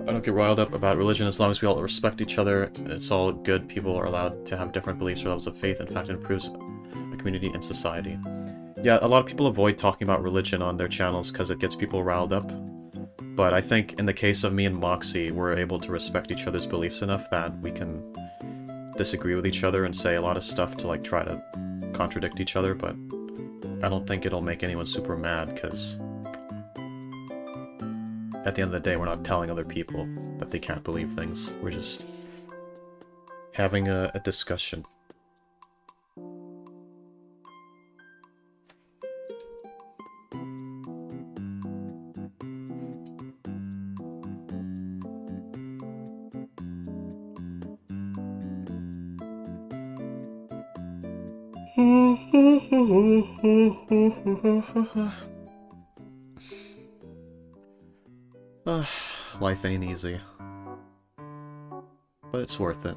I don't get riled up about religion as long as we all respect each other. It's all good. People are allowed to have different beliefs or levels of faith. In fact, it improves the community and society. Yeah, a lot of people avoid talking about religion on their channels because it gets people riled up. But I think in the case of me and Moxie, we're able to respect each other's beliefs enough that we can disagree with each other and say a lot of stuff to, like, try to contradict each other, but I don't think it'll make anyone super mad, because at the end of the day, we're not telling other people that they can't believe things. We're just having a discussion. Life ain't easy. But it's worth it.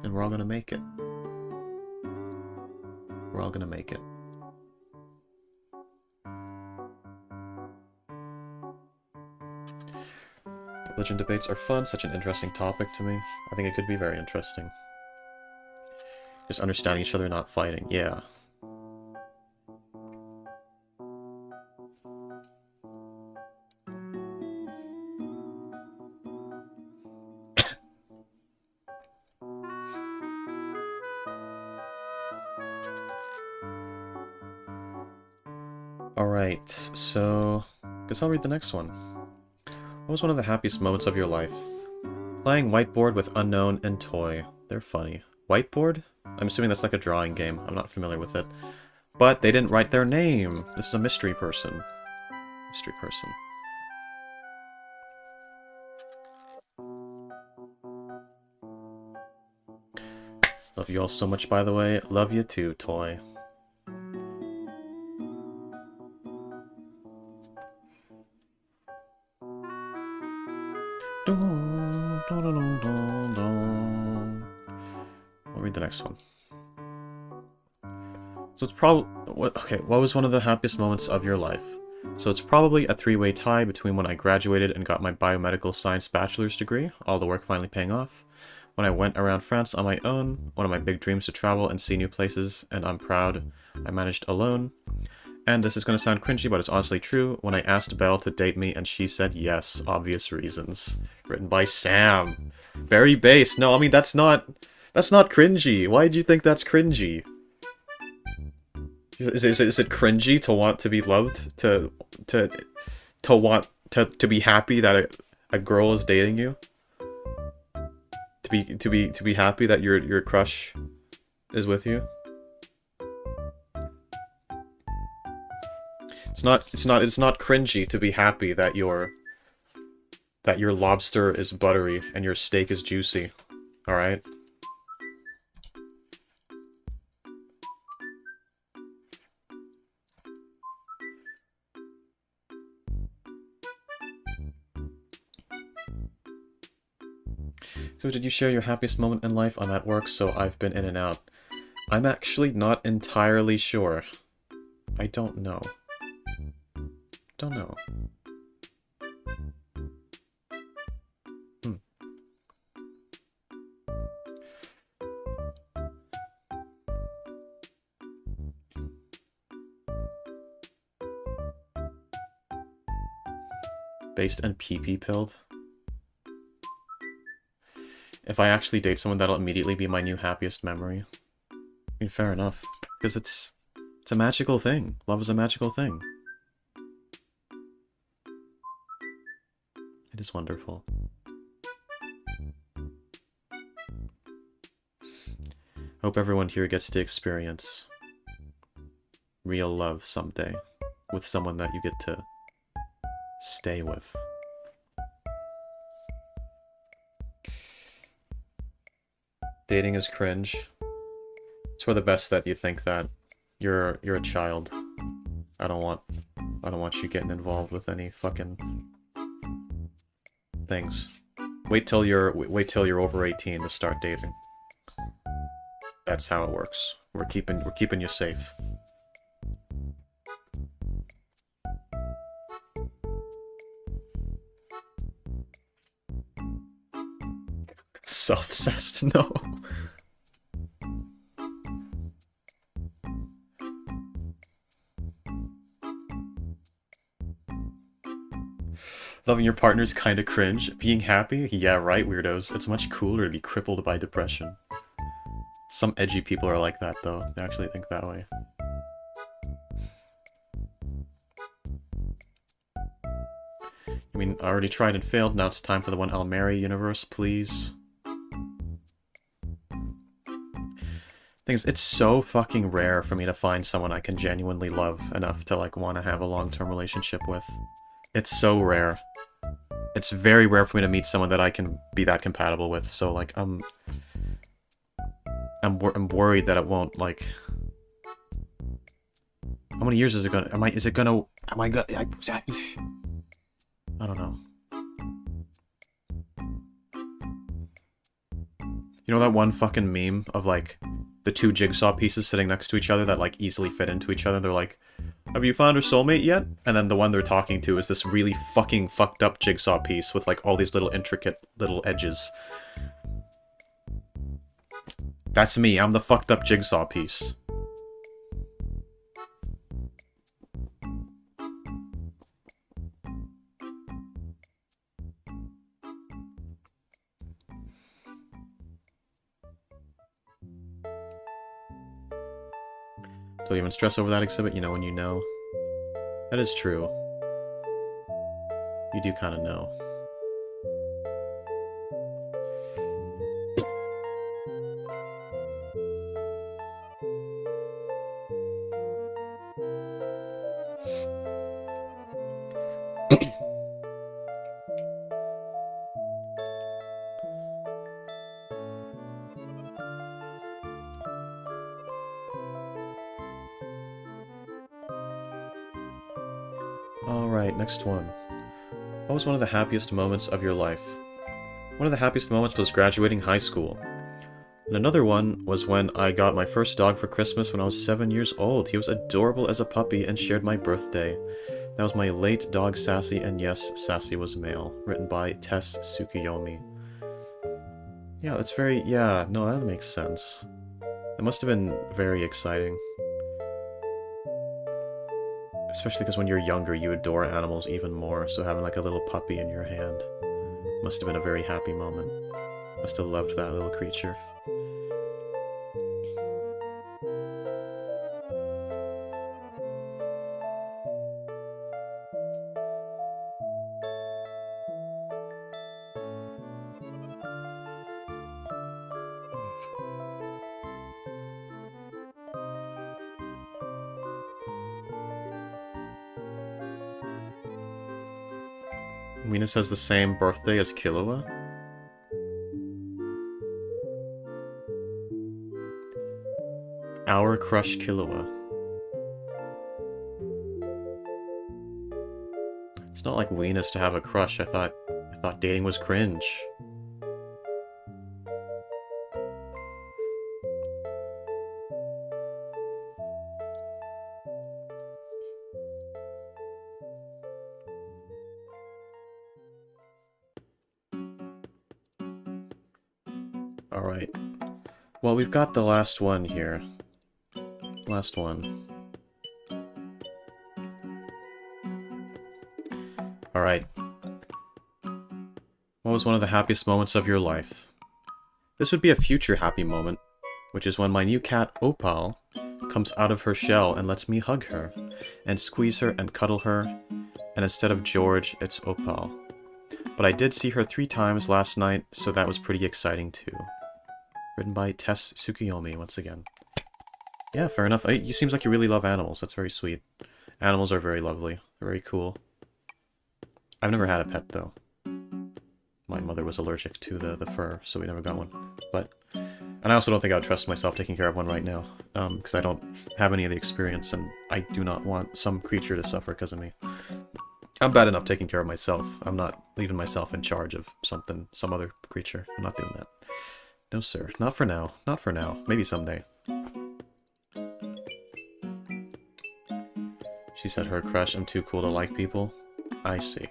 And we're all gonna make it. We're all gonna make it. Religion debates are fun, such an interesting topic to me. I think it could be very interesting. Just understanding each other, not fighting. Yeah. Alright, so guess I'll read the next one. What was one of the happiest moments of your life? Playing whiteboard with unknown and toy. They're funny. Whiteboard? I'm assuming that's like a drawing game. I'm not familiar with it. But they didn't write their name. This is a mystery person. Mystery person. Love you all so much, by the way. Love you too, toy. I'll read the next one. So it's probably... Okay, what was one of the happiest moments of your life? So it's probably a three-way tie between when I graduated and got my biomedical science bachelor's degree, all the work finally paying off, when I went around France on my own, one of my big dreams to travel and see new places, and I'm proud I managed alone. And this is going to sound cringy, but it's honestly true, when I asked Belle to date me and she said yes, obvious reasons. Written by Sam. Very base. No, I mean, that's not cringy. Why do you think that's cringy? Is it cringy to want to be loved? To want to be happy that a girl is dating you? To be happy that your crush is with you? It's not cringy to be happy that your lobster is buttery and your steak is juicy. All right? So did you share your happiest moment in life? I'm at work, so I've been in and out. I'm actually not entirely sure. I don't know. Don't know. Based and pee-pee pilled? If I actually date someone, that'll immediately be my new happiest memory. I mean, fair enough. Because it's a magical thing. Love is a magical thing. It is wonderful. Hope everyone here gets to experience real love someday with someone that you get to stay with. Dating is cringe. It's for the best that you think that you're a child. I don't want you getting involved with any fucking things. Wait till you're over 18 to start dating. That's how it works. We're keeping you safe. Self-obsessed, no. Loving your partner's kinda cringe. Being happy? Yeah, right, weirdos. It's much cooler to be crippled by depression. Some edgy people are like that, though. They actually think that way. I mean, I already tried and failed, now it's time for the one I'll marry universe, please. Thing is, it's so fucking rare for me to find someone I can genuinely love enough to, like, want to have a long-term relationship with. It's so rare. It's very rare for me to meet someone that I can be that compatible with, so, like, I'm worried that it won't, like... How many years is it gonna... Am I gonna... I don't know. You know that one fucking meme of, like, the two jigsaw pieces sitting next to each other that, like, easily fit into each other? They're like, have you found your soulmate yet? And then the one they're talking to is this really fucking fucked up jigsaw piece with, like, all these little intricate little edges. That's me, I'm the fucked up jigsaw piece. Don't even stress over that exhibit, you know when you know. That is true. You do kind of know. Alright, next one. What was one of the happiest moments of your life? One of the happiest moments was graduating high school. And another one was when I got my first dog for Christmas when I was 7 years old. He was adorable as a puppy and shared my birthday. That was my late dog Sassy, and yes, Sassy was male. Written by Tess Tsukuyomi. Yeah, that's very... yeah, no, that makes sense. It must have been very exciting. Especially because when you're younger, you adore animals even more, so having like a little puppy in your hand must have been a very happy moment. Must have loved that little creature. Venus has the same birthday as Killua? Our crush Killua. It's not like Venus to have a crush. I thought dating was cringe. Alright. Well, we've got the last one here. Last one. Alright. What was one of the happiest moments of your life? This would be a future happy moment, which is when my new cat, Opal, comes out of her shell and lets me hug her, and squeeze her and cuddle her, and instead of George, it's Opal. But I did see her 3 times last night, so that was pretty exciting too. Written by Tess Tsukuyomi, once again. Yeah, fair enough. You seems like you really love animals. That's very sweet. Animals are very lovely. They're very cool. I've never had a pet, though. My mother was allergic to the fur, so we never got one. But, and I also don't think I would trust myself taking care of one right now, because I don't have any of the experience, and I do not want some creature to suffer because of me. I'm bad enough taking care of myself. I'm not leaving myself in charge of something, some other creature. I'm not doing that. No, sir. Not for now. Not for now. Maybe someday. She said her crush, I'm too cool to like people. I see.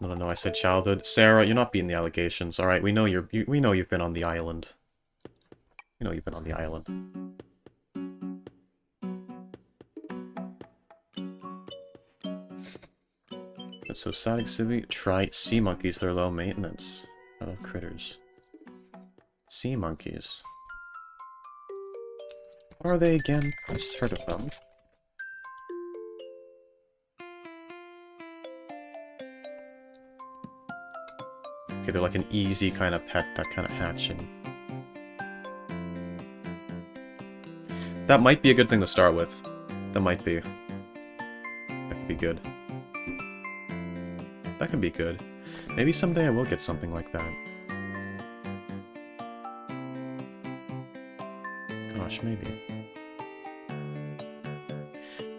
No, I said childhood. Sarah, you're not beating the allegations, alright? We know we know you've been on the island. We know you've been on the island. That's so sad, exhibit. Try sea monkeys, they're low maintenance. I love critters. Sea monkeys. What are they again? I just heard of them. Okay, they're like an easy kind of pet, that kind of hatching. That might be a good thing to start with. That might be. That could be good. That could be good. Maybe someday I will get something like that. Gosh, maybe.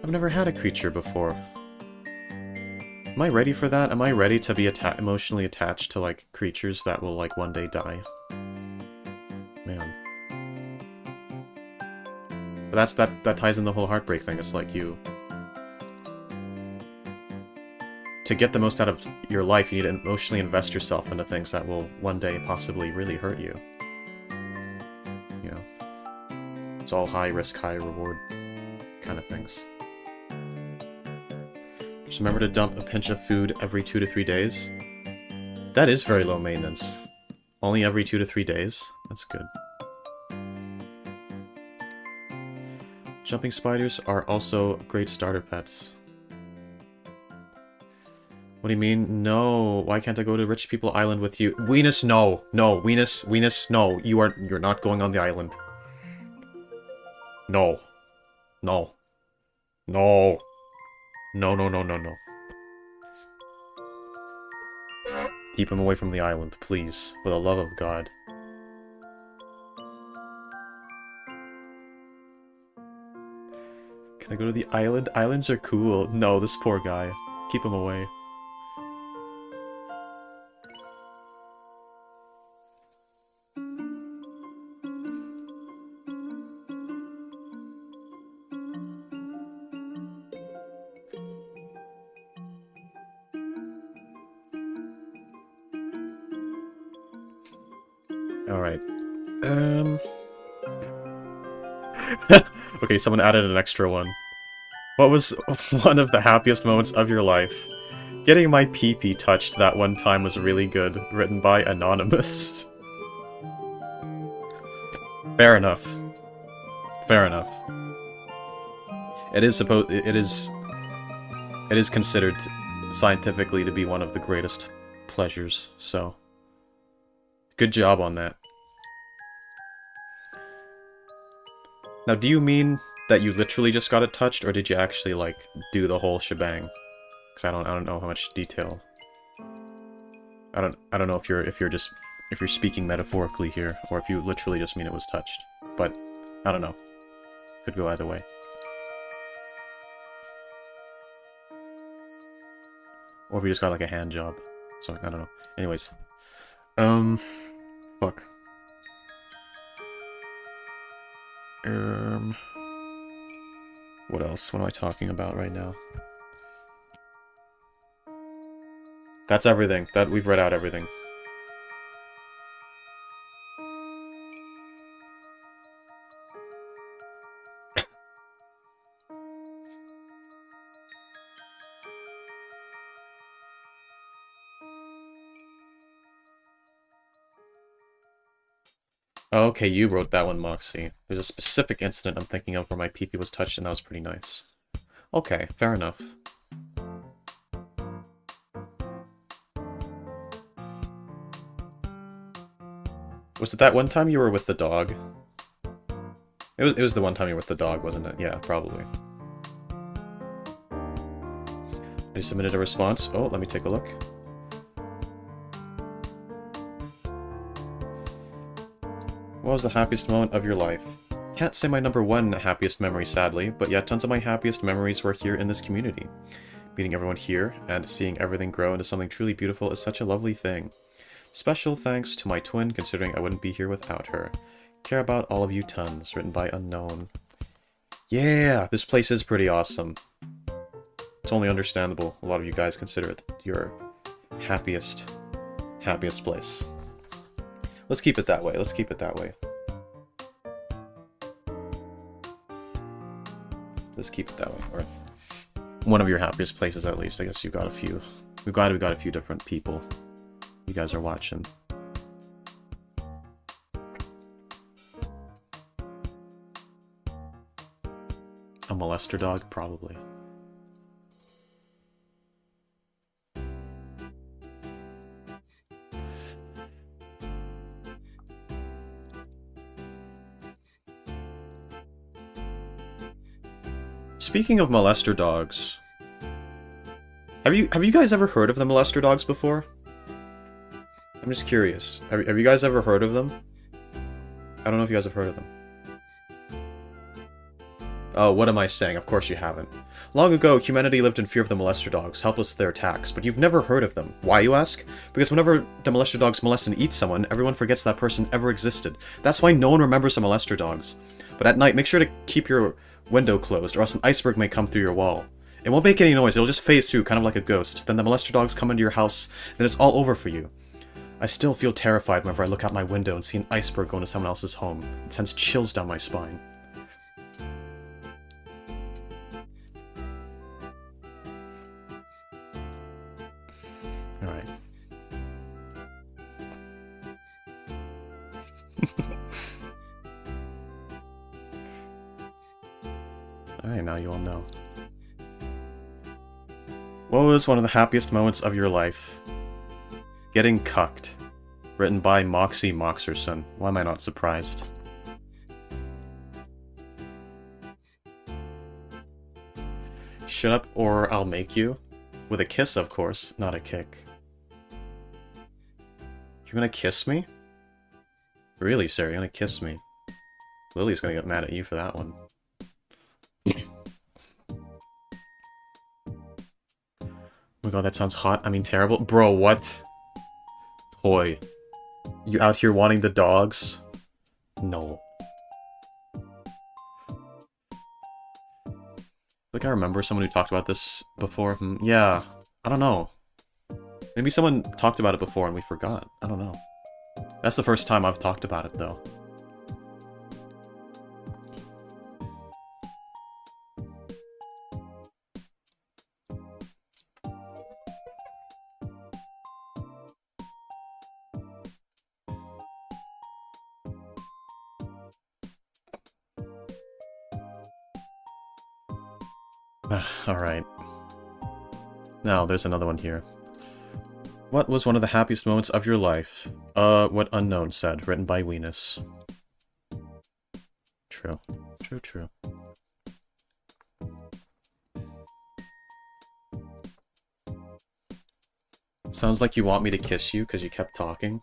I've never had a creature before. Am I ready for that? Am I ready to be emotionally attached to, like, creatures that will, like, one day die? Man. But that ties in the whole heartbreak thing. It's like you... To get the most out of your life, you need to emotionally invest yourself into things that will one day possibly really hurt you. You know? It's all high risk, high reward kind of things. Just remember to dump a pinch of food every 2 to 3 days. That is very low maintenance. Only every 2 to 3 days? That's good. Jumping spiders are also great starter pets. What do you mean? No. Why can't I go to Rich People Island with you? Venus, no. No. Venus, no. You're not going on the island. No. No. No. No. Keep him away from the island, please. For the love of God. Can I go to the island? Islands are cool. No, this poor guy. Keep him away. Alright. Okay, someone added an extra one. What was one of the happiest moments of your life? Getting my pee-pee touched that one time was really good. Written by Anonymous. Fair enough. Fair enough. It is considered scientifically to be one of the greatest pleasures, so... Good job on that. Now, do you mean that you literally just got it touched, or did you actually, like, do the whole shebang? Because I don't know how much detail. I don't know if you're speaking metaphorically here, or if you literally just mean it was touched. But I don't know. Could go either way. Or if you just got like a hand job. So I don't know. Anyways. Fuck. What else? What am I talking about right now? That's everything. We've read out everything. Okay, you wrote that one, Moxie. There's a specific incident I'm thinking of where my pee-pee was touched and that was pretty nice. Okay, fair enough. Was it that one time you were with the dog? It was the one time you were with the dog, wasn't it? Yeah, probably. I submitted a response. Oh, let me take a look. What was the happiest moment of your life? Can't say my number one happiest memory, sadly, but yeah, tons of my happiest memories were here in this community. Meeting everyone here and seeing everything grow into something truly beautiful is such a lovely thing. Special thanks to my twin, considering I wouldn't be here without her. Care about all of you tons, written by Unknown. Yeah, this place is pretty awesome. It's only understandable a lot of you guys consider it your happiest place. Let's keep it that way. Let's keep it that way. Let's keep it that way. Or one of your happiest places, at least. I guess you've got a few. We've got a few different people. You guys are watching. A molester dog? Probably. Speaking of molester dogs, have you guys ever heard of the molester dogs before? I'm just curious. Have you guys ever heard of them? I don't know if you guys have heard of them. Oh, what am I saying? Of course you haven't. Long ago, humanity lived in fear of the molester dogs, helpless to their attacks, but you've never heard of them. Why, you ask? Because whenever the molester dogs molest and eat someone, everyone forgets that person ever existed. That's why no one remembers the molester dogs. But at night, make sure to keep your window closed, or else an iceberg may come through your wall. It won't make any noise, it'll just phase through, kind of like a ghost. Then the molester dogs come into your house, then it's all over for you. I still feel terrified whenever I look out my window and see an iceberg go into someone else's home. It sends chills down my spine. Alright. Alright, now you all know. What was one of the happiest moments of your life? Getting cucked. Written by Moxie Moxerson. Why am I not surprised? Shut up or I'll make you. With a kiss, of course, not a kick. You're gonna kiss me? Really, Sarah, you're gonna kiss me? Lily's gonna get mad at you for that one. Oh my god, that sounds hot. I mean, terrible. Bro, what? Toy. You out here wanting the dogs? No. Like, I remember someone who talked about this before. Yeah, I don't know. Maybe someone talked about it before and we forgot. I don't know. That's the first time I've talked about it, though. Alright. Now, there's another one here. What was one of the happiest moments of your life? What Unknown said, written by Weenus. True. True, true. Sounds like you want me to kiss you because you kept talking.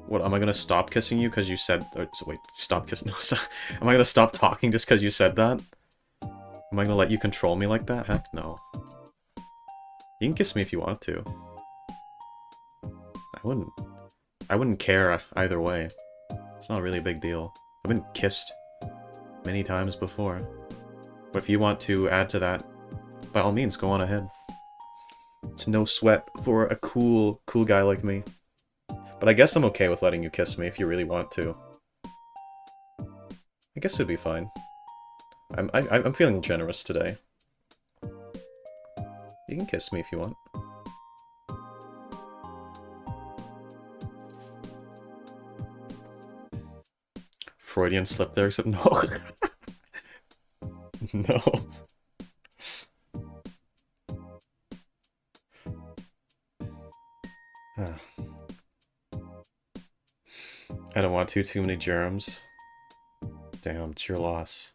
What, am I gonna stop kissing you because you said... wait, stop kissing... No, so, am I gonna stop talking just because you said that? Am I gonna let you control me like that? Heck no. You can kiss me if you want to. I wouldn't care either way. It's not really a big deal. I've been kissed many times before. But if you want to add to that, by all means, go on ahead. It's no sweat for a cool guy like me. But I guess I'm okay with letting you kiss me if you really want to. I guess it'd be fine. I'm feeling generous today. You can kiss me if you want. Freudian slip there, except no. No. I don't want too many germs. Damn, it's your loss.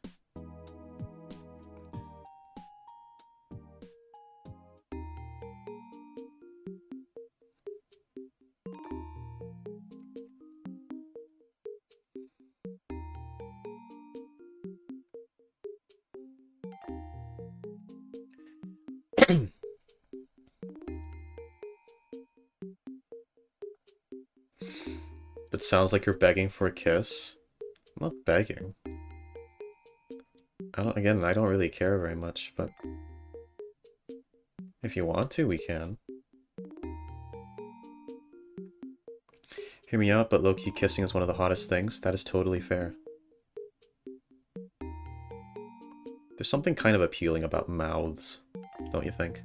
It sounds like you're begging for a kiss. I'm not begging. Again, I don't really care very much, but if you want to, we can. Hear me out, but low-key kissing is one of the hottest things. That is totally fair. There's something kind of appealing about mouths, don't you think?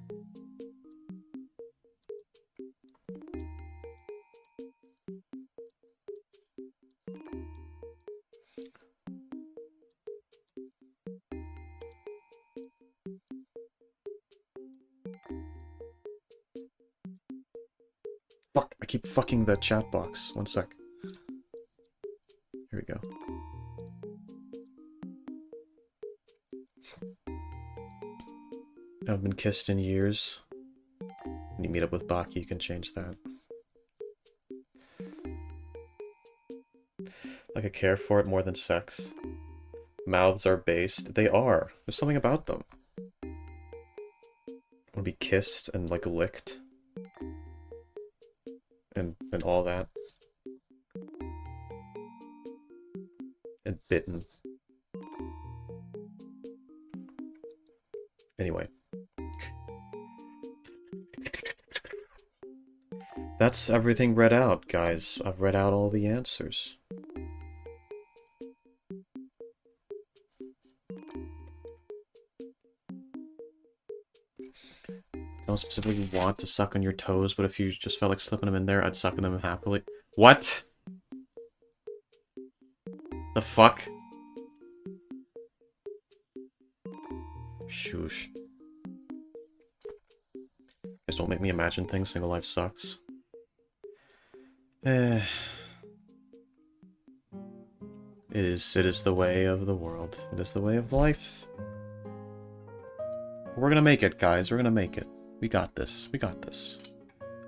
Fuck, I keep fucking the chat box. One sec. Here we go. I haven't been kissed in years. When you meet up with Baki, you can change that. Like I care for it more than sex. Mouths are based. They are. There's something about them. I want to be kissed and like licked. And all that. And bitten. Anyway. That's everything read out, guys. I've read out all the answers. I don't specifically want to suck on your toes, but if you just felt like slipping them in there, I'd suck on them happily. What? The fuck? Shoosh. Guys, don't make me imagine things. Single life sucks. It is the way of the world. It is the way of life. We're gonna make it, guys. We're gonna make it. We got this. We got this.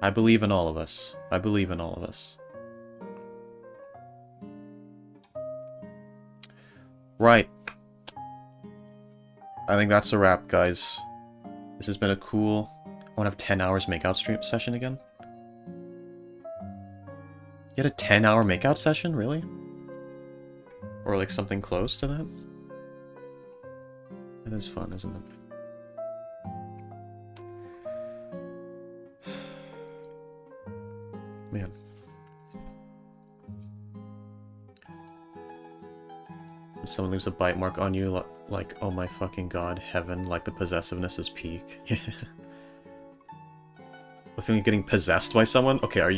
I believe in all of us. I believe in all of us. Right. I think that's a wrap, guys. This has been a cool... I want to have 10 hours makeout stream session again. You had a 10-hour makeout session? Really? Or like something close to that? That is fun, isn't it? Man. If someone leaves a bite mark on you, like, oh my fucking god, heaven, like the possessiveness is peak. The feeling of getting possessed by someone? Okay, have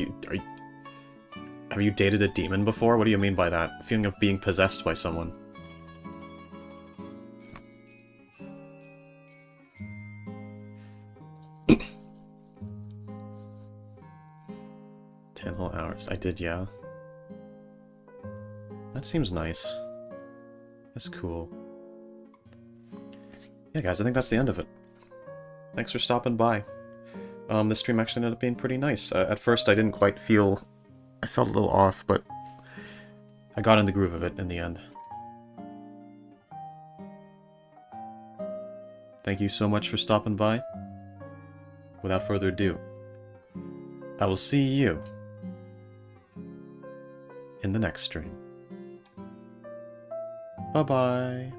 you dated a demon before? What do you mean by that? The feeling of being possessed by someone. Whole hours. I did, yeah. That seems nice. That's cool. Yeah, guys, I think that's the end of it. Thanks for stopping by. This stream actually ended up being pretty nice. At first, I didn't quite feel... I felt a little off, but I got in the groove of it in the end. Thank you so much for stopping by. Without further ado, I will see you in the next stream. Bye-bye.